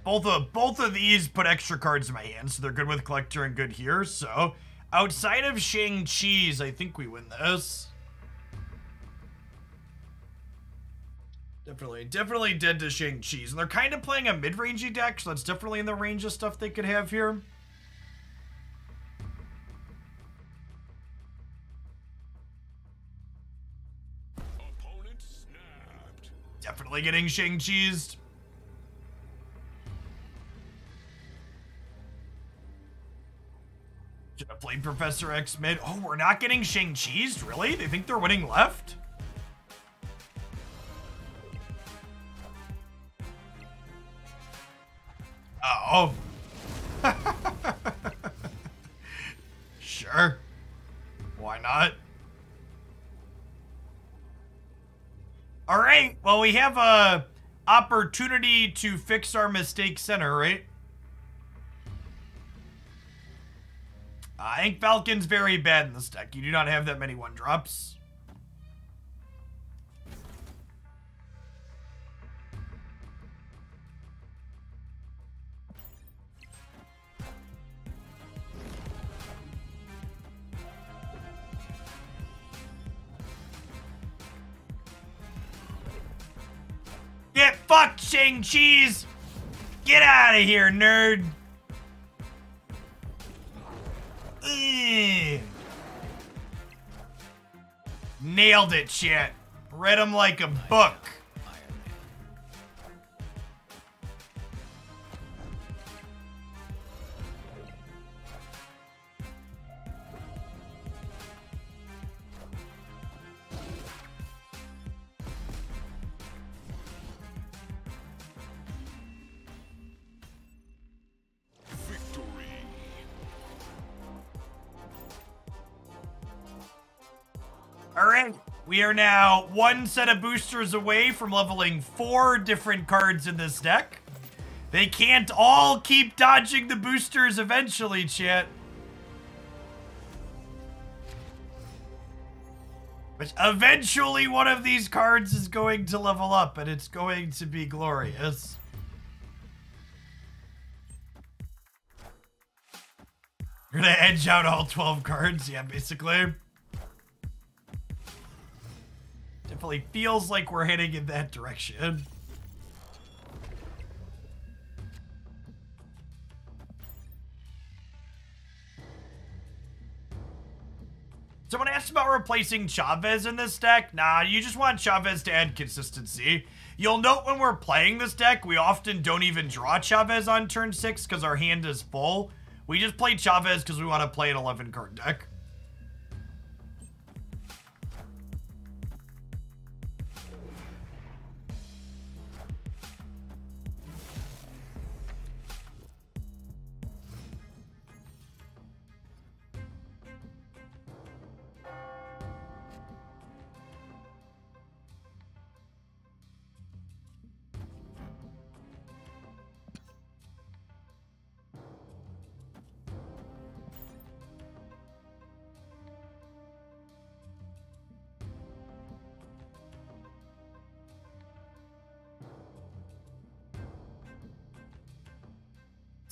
Both of these put extra cards in my hand, so they're good with Collector and good here. So outside of Shang-Chi's, I think we win this. Definitely dead to Shang-Chi's. And they're kind of playing a mid-rangey deck, so that's definitely in the range of stuff they could have here. Opponent snapped. Definitely getting Shang-Chi's. Should have played Professor X mid. Oh, we're not getting Shang-Chi's? Really? They think they're winning left? Oh. Sure. Why not? All right. Well, we have a opportunity to fix our mistake center, right? I think Falcon's very bad in this deck. You do not have that many 1-drops. Get fucked, Shang-Chi's! Get out of here, nerd! Ugh. Nailed it, shit. Read him like a book. All right, we are now one set of boosters away from leveling 4 different cards in this deck. They can't all keep dodging the boosters eventually, chat. But eventually one of these cards is going to level up, and it's going to be glorious. We're gonna edge out all 12 cards, yeah, basically. Definitely feels like we're heading in that direction. Someone asked about replacing Chavez in this deck. Nah, you just want Chavez to add consistency. You'll note when we're playing this deck, we often don't even draw Chavez on turn 6 because our hand is full. We just play Chavez because we want to play an 11 card deck.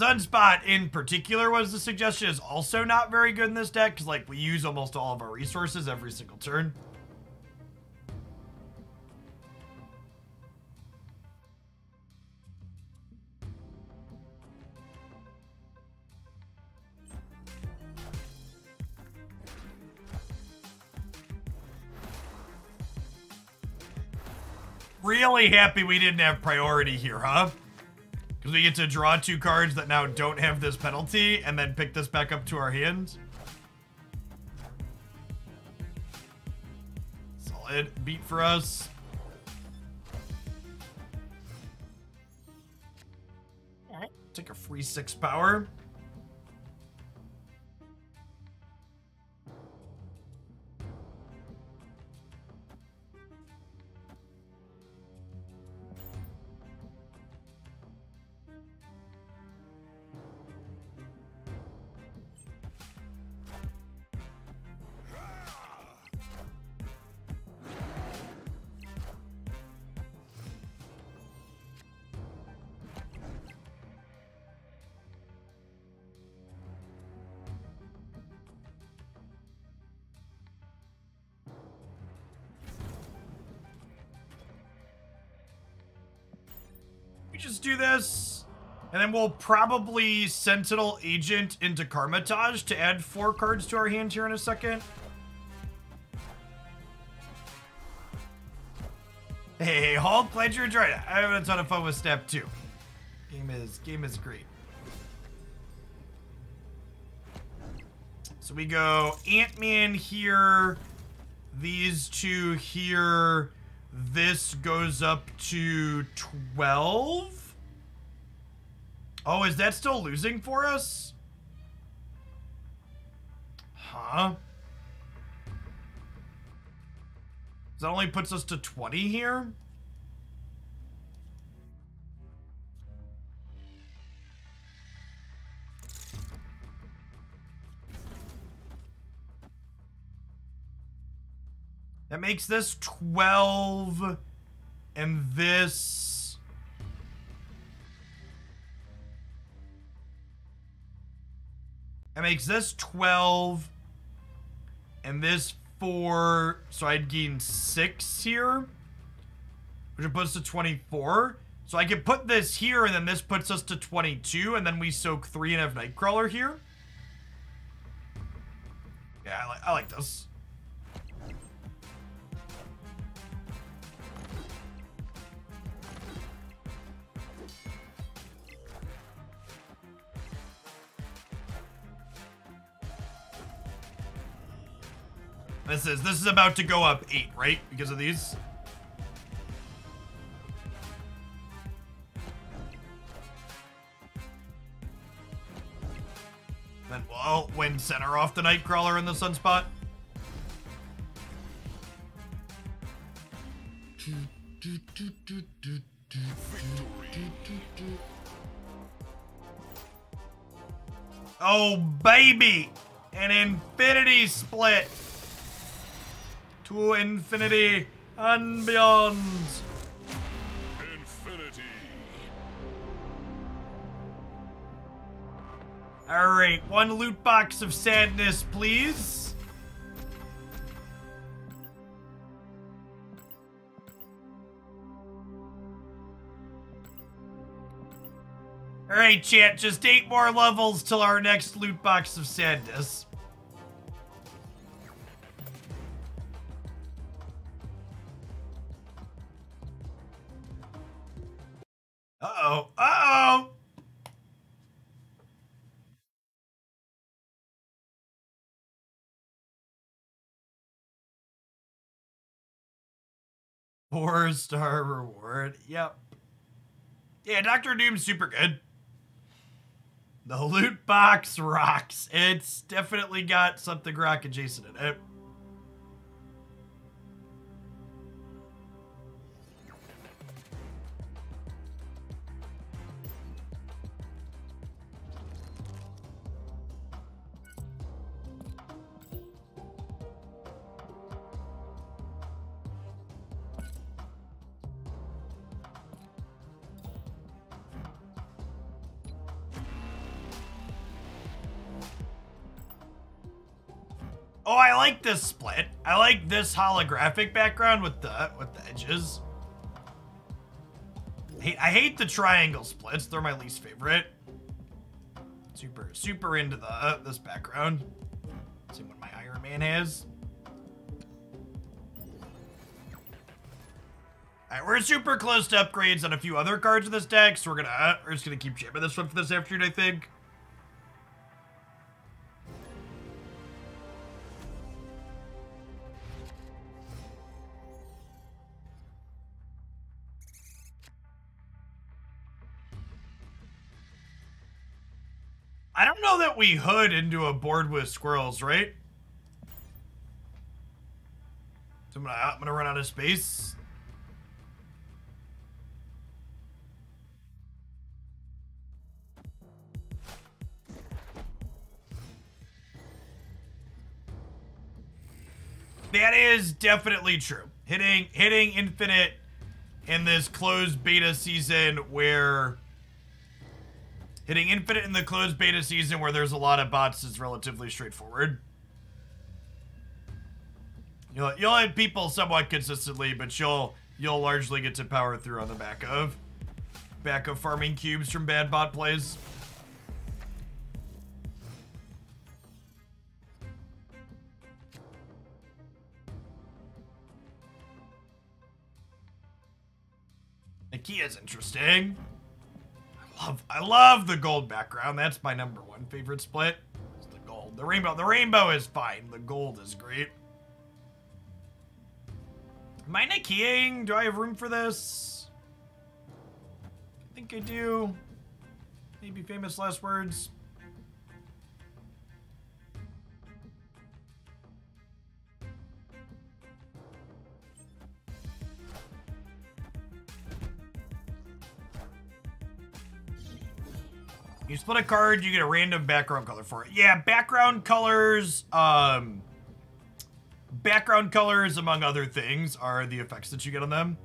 Sunspot in particular was the suggestion, is also not very good in this deck because, like, we use almost all of our resources every single turn. Really happy we didn't have priority here, huh? Because we get to draw 2 cards that now don't have this penalty and then pick this back up to our hands. Solid beat for us. Alright, take a free 6 power. Just do this, and then we'll probably Sentinel Agent into Karmatage to add 4 cards to our hand here in a second. Hey, Hulk, glad you enjoyed it. I have a ton of fun with Step 2. Game is great. So we go Ant-Man here, these 2 here. This goes up to 12. Oh, is that still losing for us? Huh? That only puts us to 20 here? That makes this 12, and this... That makes this 12, and this 4, so I'd gain 6 here, which would put us to 24. So I could put this here, and then this puts us to 22, and then we soak 3 and have Nightcrawler here. Yeah, I like this. This is about to go up 8, right? Because of these. Then we'll win center off the Nightcrawler in the Sunspot. Oh, baby! An infinity split! To infinity and beyond! Infinity. Alright, one loot box of sadness, please. Alright, chat, just 8 more levels till our next loot box of sadness. Uh-oh. Uh-oh! Four-star reward. Yep. Yeah, Dr. Doom's super good. The loot box rocks. It's definitely got something rock adjacent in it. Oh, I like this split. I like this holographic background with the edges. I hate the triangle splits. They're my least favorite. Super into this background. Same one my Iron Man has. Alright, we're super close to upgrades on a few other cards in this deck, so we're just gonna keep jamming this one for this afternoon, I think. I don't know that we hood into a board with squirrels, right? So I'm gonna run out of space. That is definitely true. Hitting infinite in this closed beta season where hitting infinite in the closed beta season where there's a lot of bots is relatively straightforward. You'll hit people somewhat consistently, but you'll largely get to power through on the back of farming cubes from bad bot plays. Nakia's interesting. I love the gold background. That's my #1 favorite split. It's the gold. The rainbow is fine. The gold is great. Am I Nakiaing? Do I have room for this? I think I do. Maybe famous last words. You split a card, you get a random background color for it. Yeah, background colors, among other things, are the effects that you get on them.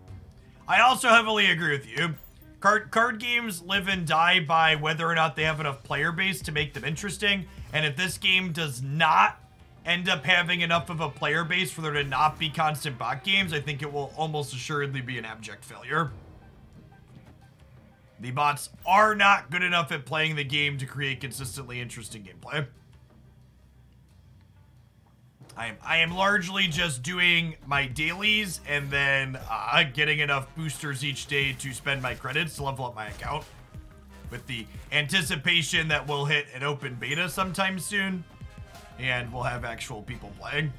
I also heavily agree with you. Card games live and die by whether or not they have enough player base to make them interesting, and if this game does not end up having enough of a player base for there to not be constant bot games, I think it will almost assuredly be an abject failure. The bots are not good enough at playing the game to create consistently interesting gameplay. I am largely just doing my dailies and then getting enough boosters each day to spend my credits to level up my account, with the anticipation that we'll hit an open beta sometime soon and we'll have actual people playing.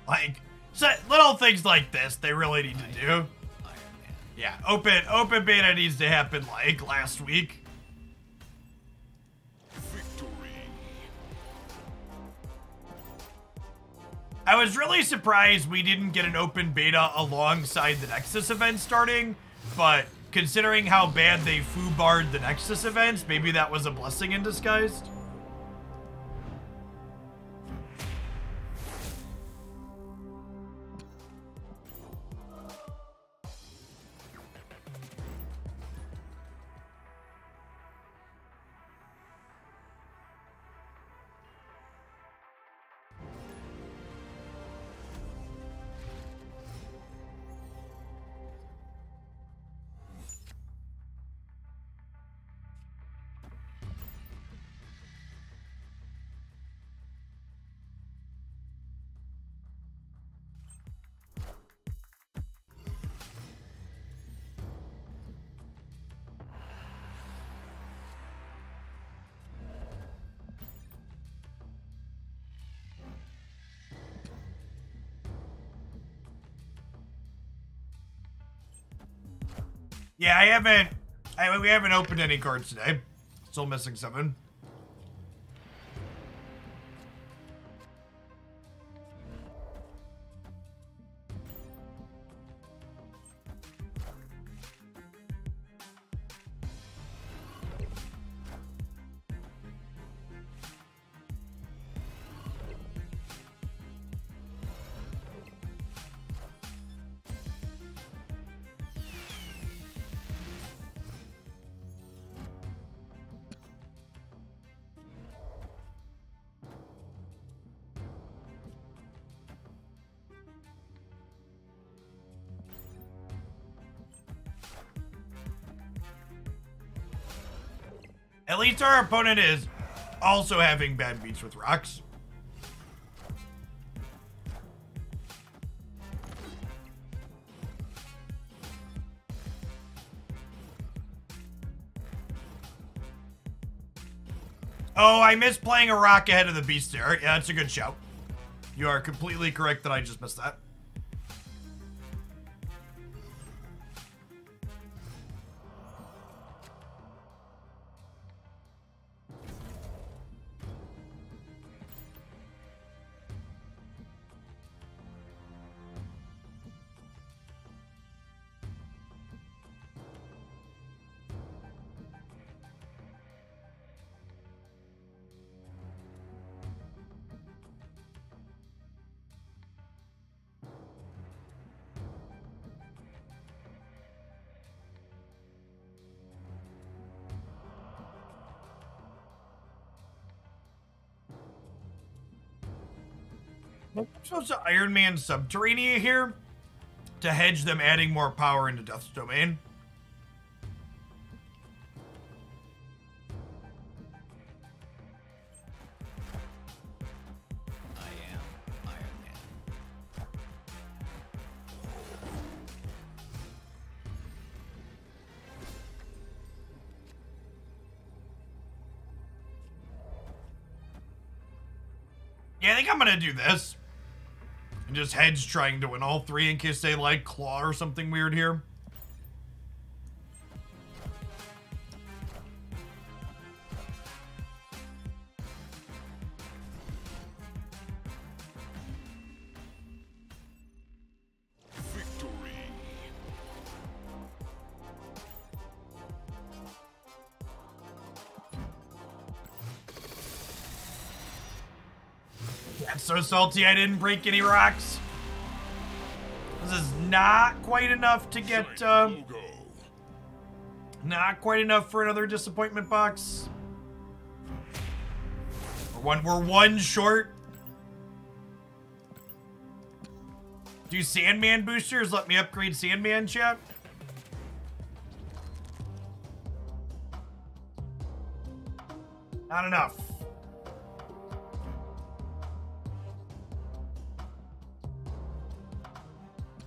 Like, so little things like this, they really need to do. Yeah, open beta needs to happen like last week. Victory. I was really surprised we didn't get an open beta alongside the Nexus event starting, but considering how bad they foobarred the Nexus events, maybe that was a blessing in disguise. Yeah, we haven't opened any cards today. Still missing 7. At least our opponent is also having bad beats with rocks. Oh, I missed playing a rock ahead of the beast there. Yeah, that's a good shout. You are completely correct that I just missed that. I'm supposed to Iron Man Subterranea here to hedge them adding more power into Death's Domain. I am Iron Man. Yeah, I think I'm gonna do this. And just hedge trying to win all 3 in case they like claw or something weird here. Victory. I'm so salty I didn't break any rocks. This is not quite enough to get, Logo. not quite enough for another disappointment box. We're one short. Do Sandman boosters let me upgrade Sandman, chat? Not enough.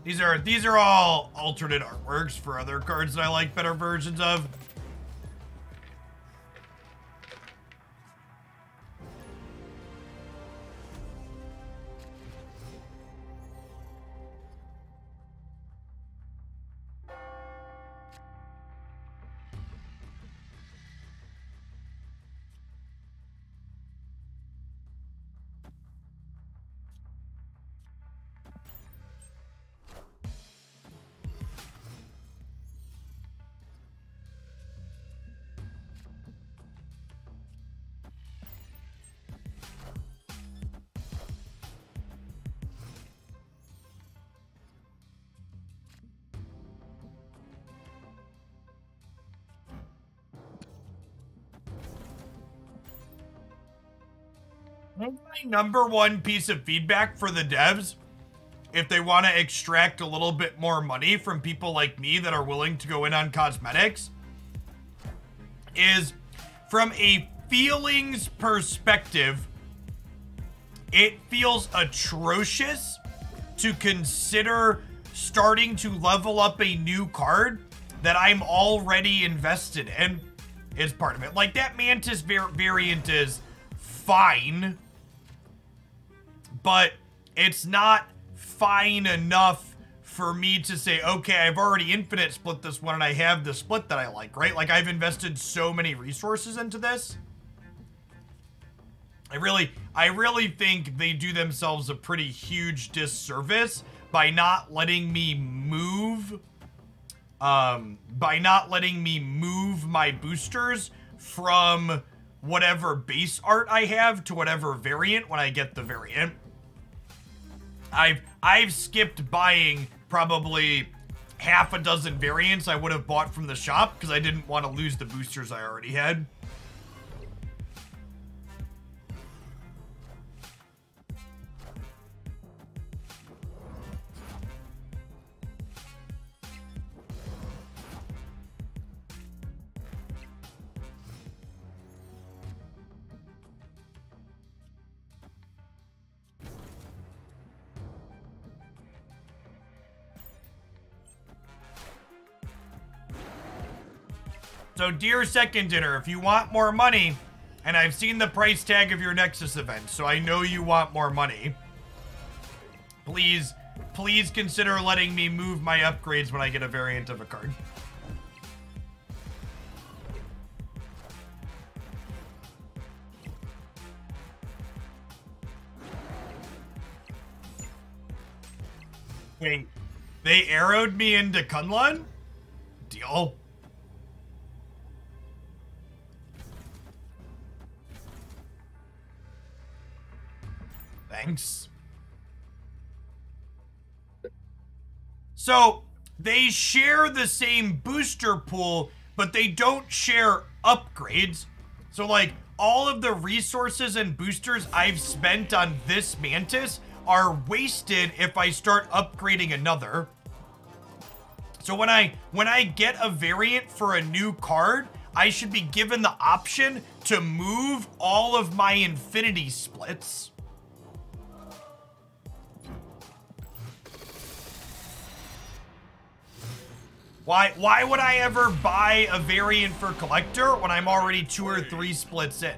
These are all alternate artworks for other cards that I like better versions of. My number one piece of feedback for the devs, if they want to extract a little bit more money from people like me that are willing to go in on cosmetics, is from a feelings perspective, it feels atrocious to consider starting to level up a new card that I'm already invested in is part of it. Like, that Mantis variant is fine, but it's not fine enough for me to say, okay, I've already infinite split this one and I have the split that I like, right? Like, I've invested so many resources into this. I really think they do themselves a pretty huge disservice by not letting me move, my boosters from whatever base art I have to whatever variant when I get the variant. I've skipped buying probably half a dozen variants I would have bought from the shop because I didn't want to lose the boosters I already had. So, dear Second Dinner, if you want more money, and I've seen the price tag of your Nexus event, so I know you want more money, please consider letting me move my upgrades when I get a variant of a card. Wait, they arrowed me into Kunlun? Deal. Thanks. So, they share the same booster pool, but they don't share upgrades. So, like, all of the resources and boosters I've spent on this Mantis are wasted if I start upgrading another. So when I get a variant for a new card, I should be given the option to move all of my infinity splits. Why would I ever buy a variant for collector when I'm already 2 or 3 splits in?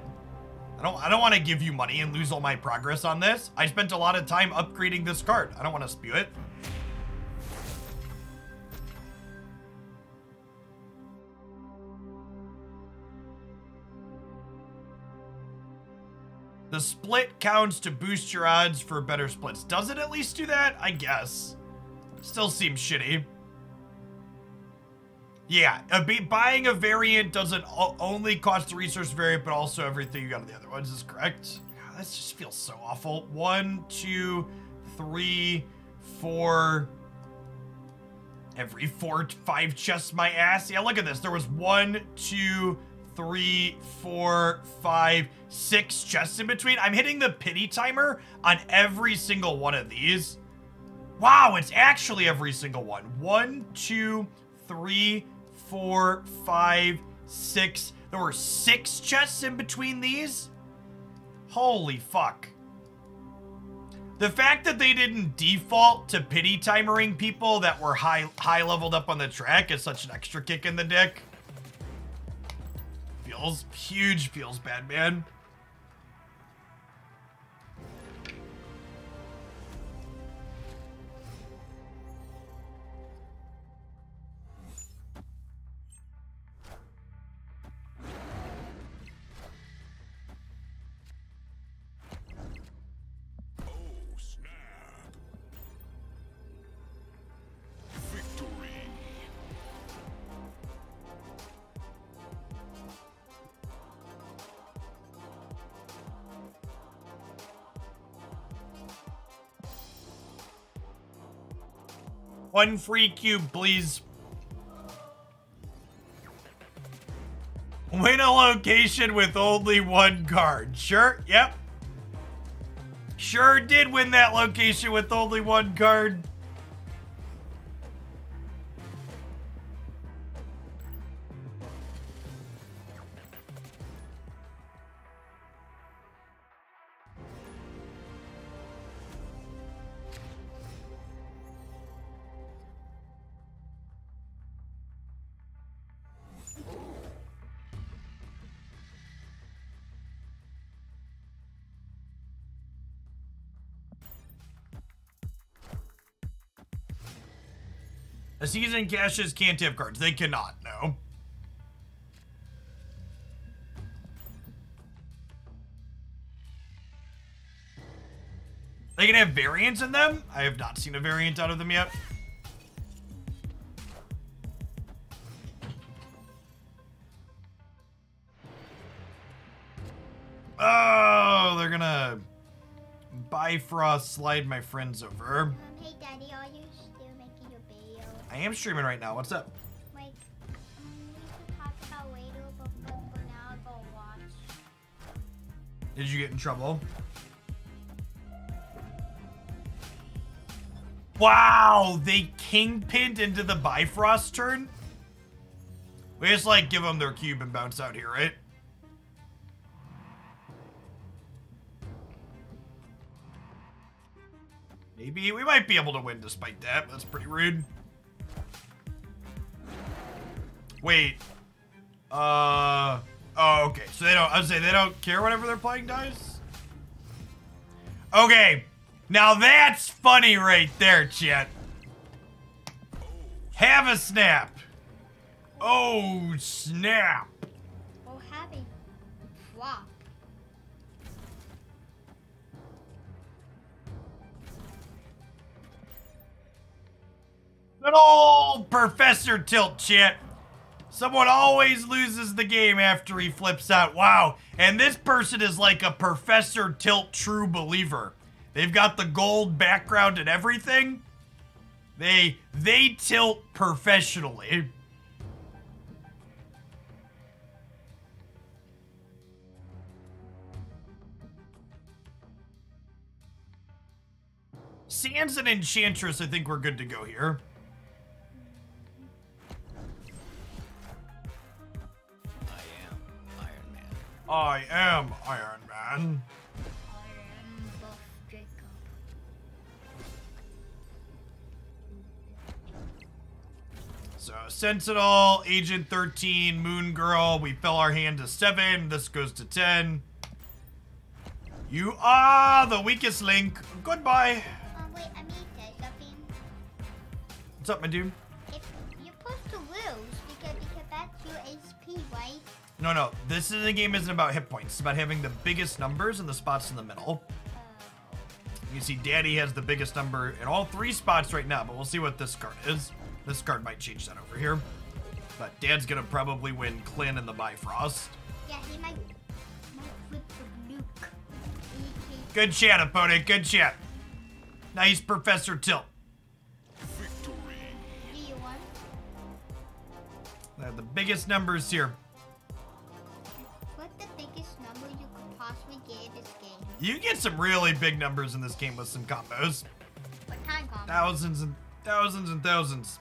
I don't want to give you money and lose all my progress on this. I spent a lot of time upgrading this card. I don't want to spew it. The split counts to boost your odds for better splits. Does it at least do that? I guess. Still seems shitty. Yeah, buying a variant doesn't only cost the resource variant, but also everything you got on the other ones is correct. God, this just feels so awful. 1, 2, 3, 4. Every 4, 5 chests my ass. Yeah, look at this. There was 1, 2, 3, 4, 5, 6 chests in between. I'm hitting the pity timer on every single one of these. Wow, it's actually every single one. 1, 2, 3, 4, 5, 6. There were 6 chests in between these? Holy fuck. The fact that they didn't default to pity timering people that were high leveled up on the track is such an extra kick in the dick. Feels huge, feels bad, man. One free cube, please. Win a location with only 1 card. Sure, yep. Sure did win that location with only one card. The season caches can't have cards. They cannot, no. They can have variants in them? I have not seen a variant out of them yet. Oh, they're gonna Bifrost slide my friends over. Hey Daddy, are you still making your video? I am streaming right now. What's up? Like, we could talk about later, but for now, I'll go watch. Did you get in trouble? Wow, they kingpinned into the Bifrost turn? We just like give them their cube and bounce out here, right? Maybe we might be able to win despite that. That's pretty rude. Wait. Oh, okay. So they don't, I was saying they don't care whenever they're playing dice? Okay. Now that's funny right there, chat. Have a snap. Oh, snap. Oh, happy flop. Good old Professor Tilt, chat. Someone always loses the game after he flips out. Wow. And this person is like a Professor Tilt true believer. They've got the gold background and everything. They tilt professionally. Sans and Enchantress, I think we're good to go here. I am Iron Man. So, Sentinel, Agent 13, Moon Girl, we fill our hand to 7, this goes to 10. You are the weakest link. Goodbye. Wait, I need to say something. What's up, my dude? If you're supposed to lose because that's your HP, right? No, this is the game isn't about hit points. It's about having the biggest numbers in the spots in the middle. You see Daddy has the biggest number in all 3 spots right now, but we'll see what this card is. This card might change that over here. But Dad's gonna probably win Clint and the Bifrost. Yeah, he might flip the nuke. Good chat, opponent. Good chat. Nice, Professor Tilt. Victory. Do you want? The biggest numbers here. What's the biggest number you could possibly get in this game? You get some really big numbers in this game with some combos. What kind of? Thousands and thousands and thousands.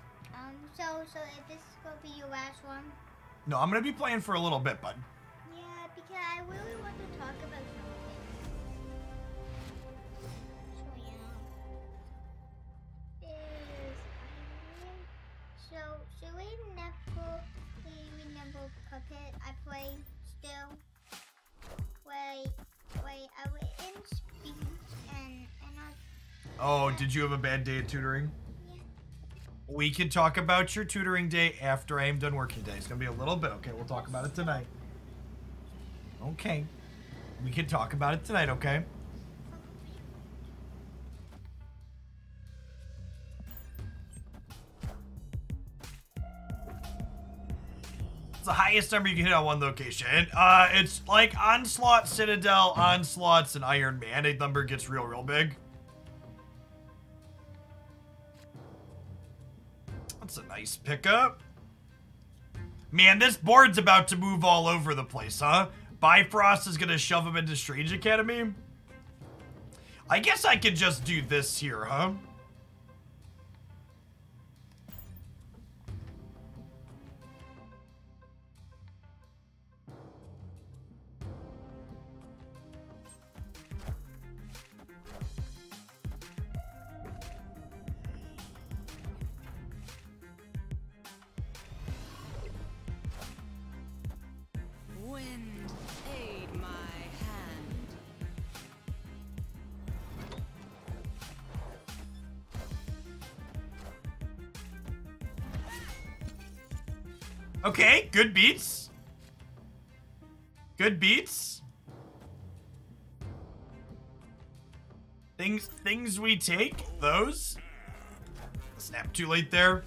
So if this is gonna be your last one? No, I'm gonna be playing for a little bit, bud. Yeah, because I really want to talk about something. So yeah. So we never Cuphead. I play still. Wait, I was in speech and I. Oh, did you have a bad day at tutoring? We can talk about your tutoring day after I am done working day. It's gonna be a little bit, okay? We'll talk about it tonight. Okay. We can talk about it tonight, okay? It's the highest number you can hit on one location. It's like Onslaught, Citadel, Onslaughts, and Iron Man. A number gets real big. That's a nice pickup. Man, this board's about to move all over the place, huh? Bifrost is gonna shove him into Strange Academy. I guess I could just do this here, huh? Wind, aid my hand. Okay, good beats. Good beats. Things we take, those. Snap too late there.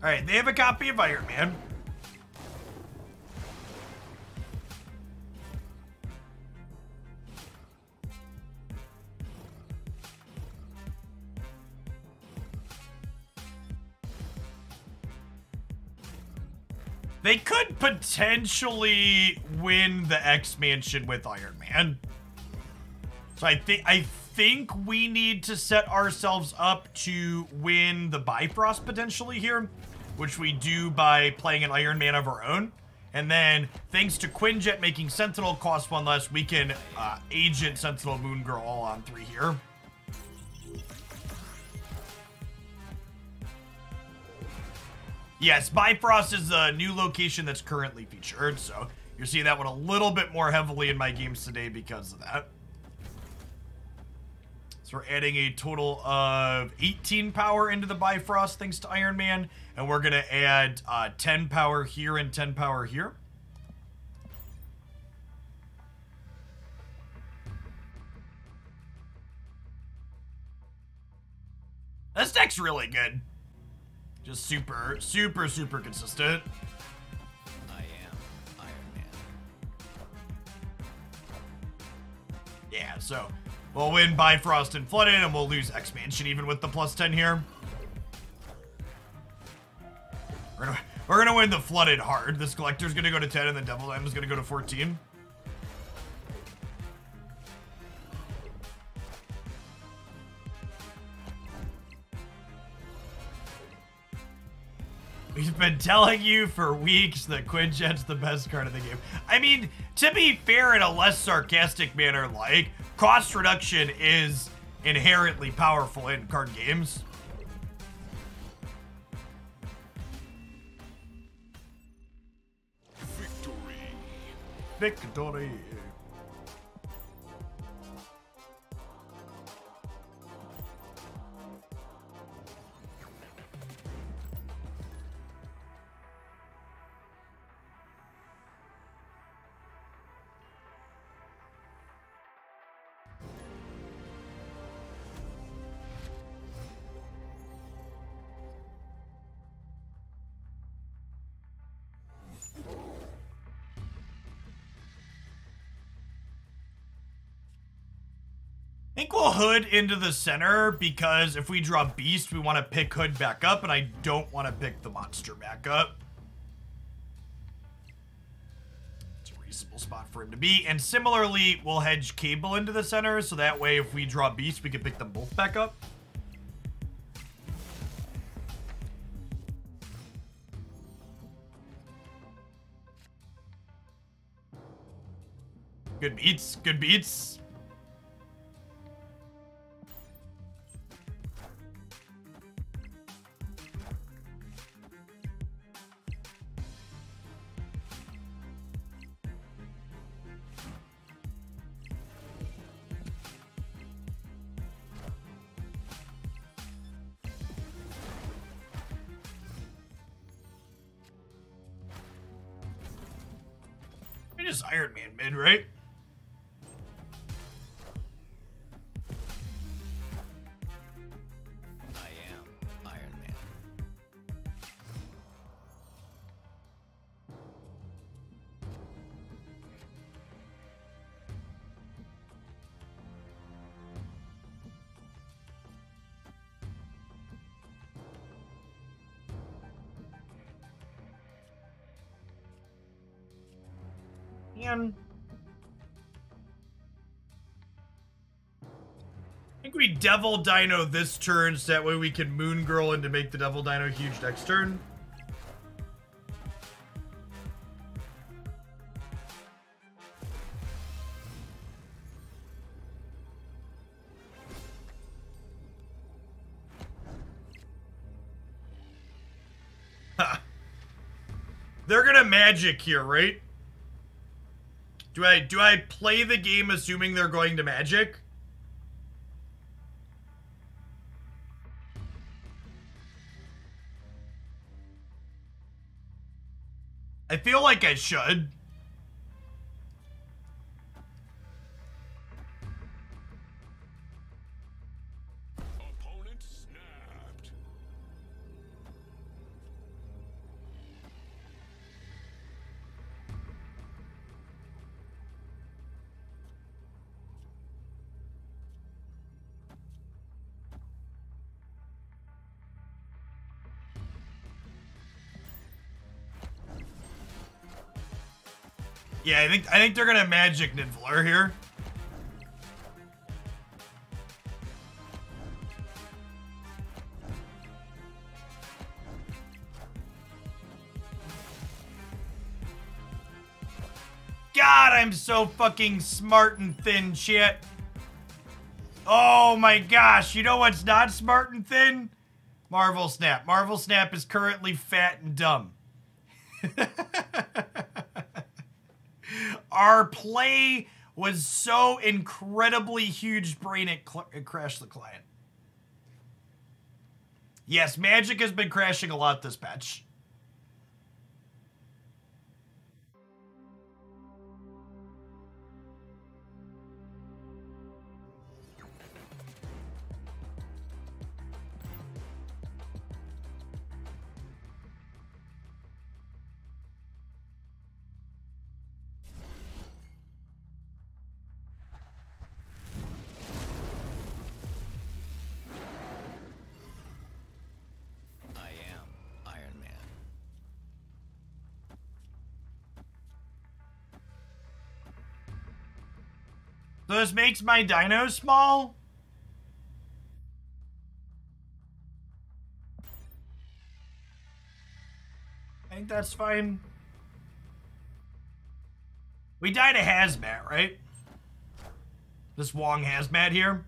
Alright, they have a copy of Iron Man. They could potentially win the X Mansion with Iron Man. So I think we need to set ourselves up to win the Bifrost potentially here, which we do by playing an Iron Man of our own. And then, thanks to Quinjet making Sentinel cost one less, we can Agent Sentinel Moon Girl all on 3 here. Yes, Bifrost is the new location that's currently featured, so you're seeing that one a little bit more heavily in my games today because of that. So we're adding a total of 18 power into the Bifrost thanks to Iron Man, and we're going to add 10 power here and 10 power here. This deck's really good. Just super consistent. I am Iron Man. Yeah, so we'll win Bifrost and Flooded, and we'll lose X-Mansion even with the +10 here. We're gonna win the Flooded hard. This Collector's gonna go to 10, and the Devil's M is gonna go to 14. We've been telling you for weeks that Quinjet's the best card of the game. I mean, to be fair in a less sarcastic manner, like, cost reduction is inherently powerful in card games. Victory. Victory. I think we'll Hood into the center because if we draw Beast, we want to pick Hood back up, and I don't want to pick the monster back up. It's a reasonable spot for him to be. And similarly, we'll hedge Cable into the center, so that way if we draw Beast, we can pick them both back up. Good beats, good beats. It is Iron Man mid, right? I am Iron Man. And think we Devil Dino this turn so that way we can Moon Girl and to make the Devil Dino huge next turn. They're gonna magic here, right? Do I play the game assuming they're going to magic? I feel like I should. Opponent snapped. Yeah, I think they're gonna magic Niffler here. God, I'm so fucking smart and thin, shit. Oh my gosh, you know what's not smart and thin? Marvel Snap. Marvel Snap is currently fat and dumb. Our play was so incredibly huge brain it crashed the client. Yes, Magic has been crashing a lot this patch. I am Iron Man. So this makes my dino small? I think that's fine. We died a hazmat, right? This Wong hazmat here.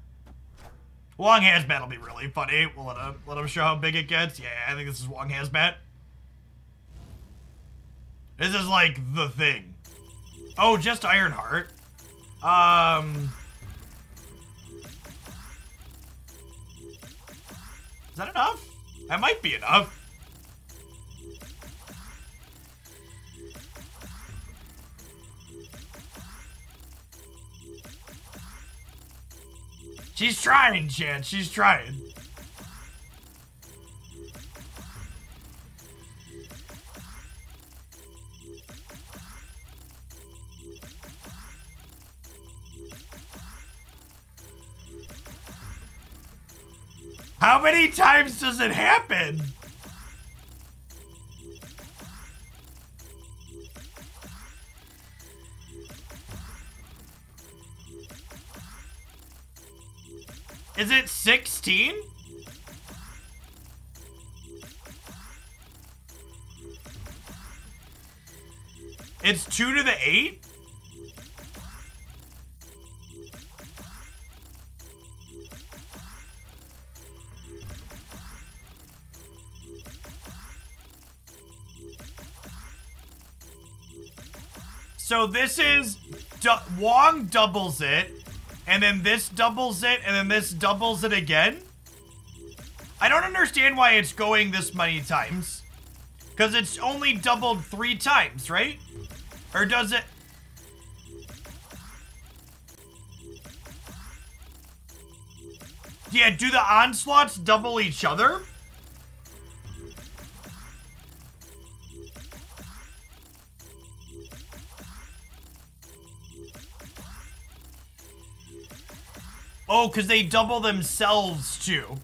Wong hazmat will be really funny. We'll let him show how big it gets. Yeah, I think this is Wong hazmat. This is like the thing. Oh, just Ironheart. Is that enough? That might be enough. She's trying, Chad. She's trying. How many times does it happen? Is it 16? It's 2 to the 8? So this is, Wong doubles it, and then this doubles it, and then this doubles it again? I don't understand why it's going this many times. Because it's only doubled 3 times, right? Or does it... Yeah, do the onslaughts double each other? Oh, because they double themselves, too.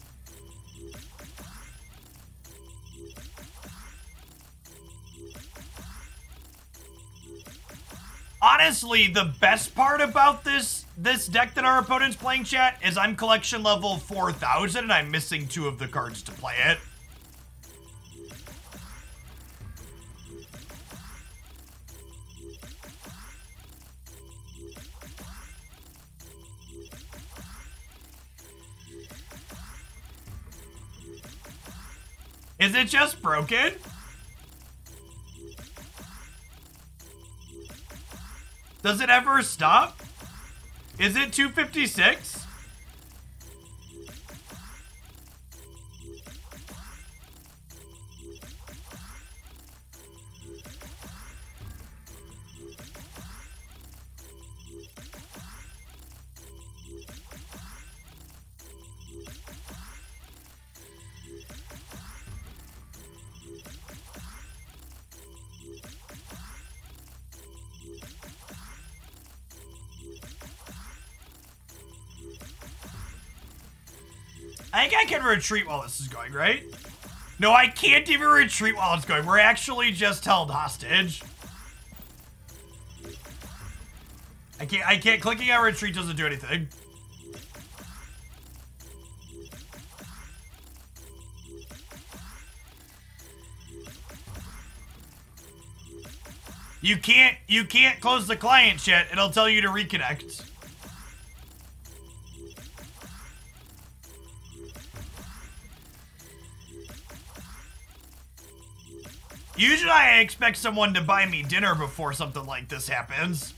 honestly, the best part about this deck that our opponent's playing, chat, is I'm collection level 4,000 and I'm missing 2 of the cards to play it. Is it just broken? Does it ever stop? Is it 256? I think I can retreat while this is going, right? No, I can't even retreat while it's going. We're actually just held hostage. I can't, clicking on retreat doesn't do anything. You can't close the client yet. It'll tell you to reconnect. Usually I expect someone to buy me dinner before something like this happens.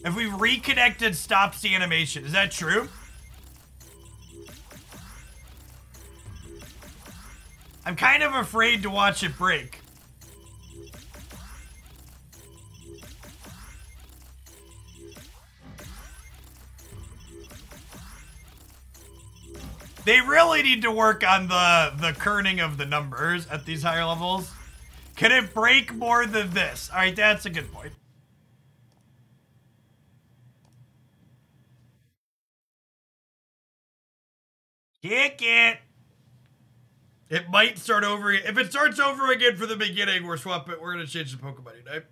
If we reconnected, stops the animation. Is that true? I'm kind of afraid to watch it break. They really need to work on the kerning of the numbers at these higher levels. Can it break more than this? All right, that's a good point. Kick it. It might start over. If it starts over again for the beginning, we're swapping. We're gonna change the Pokemon Unite.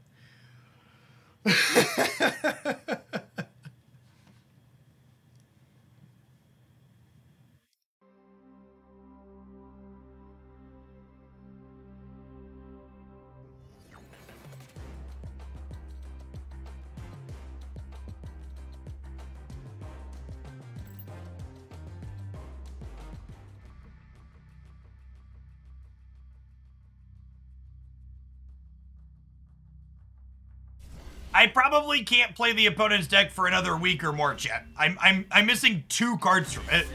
I probably can't play the opponent's deck for another week or more, chat. I'm missing 2 cards from it.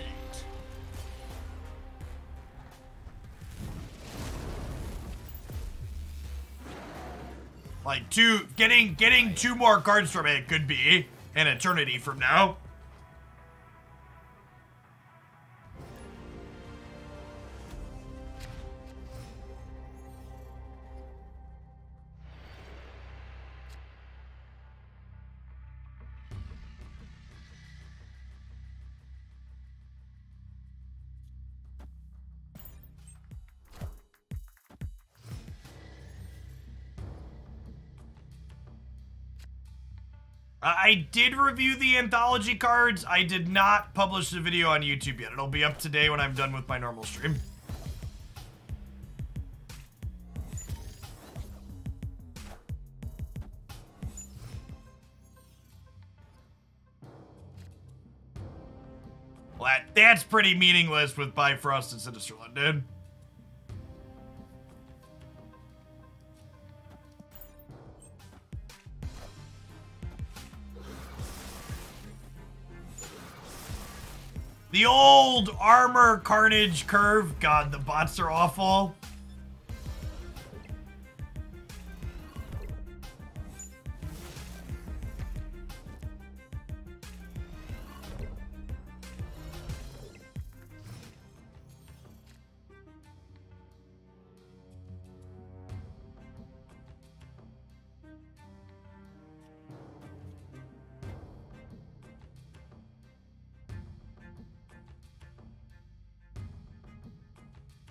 Like getting 2 more cards from it could be an eternity from now. I did review the anthology cards. I did not publish the video on YouTube yet. It'll be up today when I'm done with my normal stream. Well, that's pretty meaningless with Bifrost and Sinister London. The old armor carnage curve. God, the bots are awful.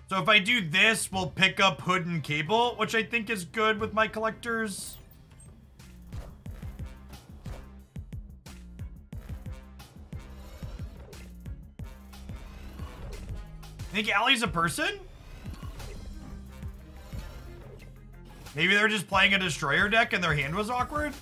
So if I do this, we'll pick up Hood and Cable, which I think is good with my collectors. Think Allie's a person? Maybe they're just playing a destroyer deck and their hand was awkward?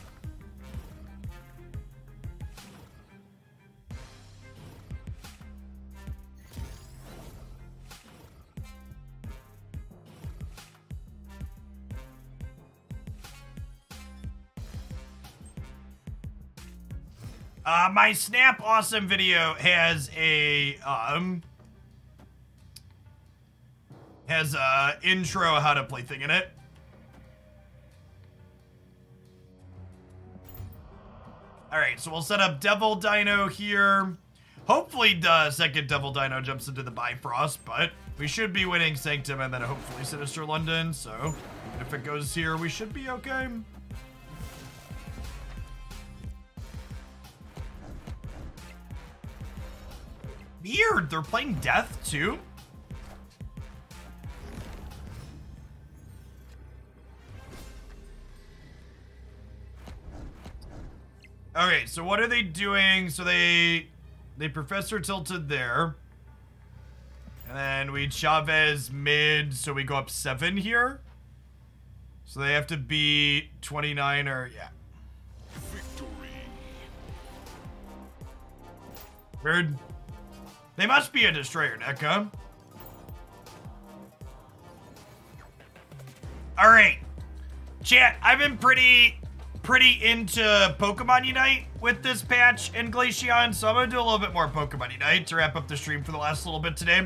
My Snap Awesome video has a intro how to play thing in it. All right, so we'll set up Devil Dino here. Hopefully the second Devil Dino jumps into the Bifrost, but we should be winning Sanctum and then hopefully Sinister London, so even if it goes here, we should be okay. Weird, they're playing Death too? Okay, so what are they doing? So they Professor tilted there. And then we Chavez mid, so we go up 7 here. So they have to be 29 or, yeah. Victory. Weird. They must be a destroyer deck, huh? Alright. Chat, I've been pretty into Pokemon Unite with this patch and Glaceon, so I'm gonna do a little bit more Pokemon Unite to wrap up the stream for the last little bit today.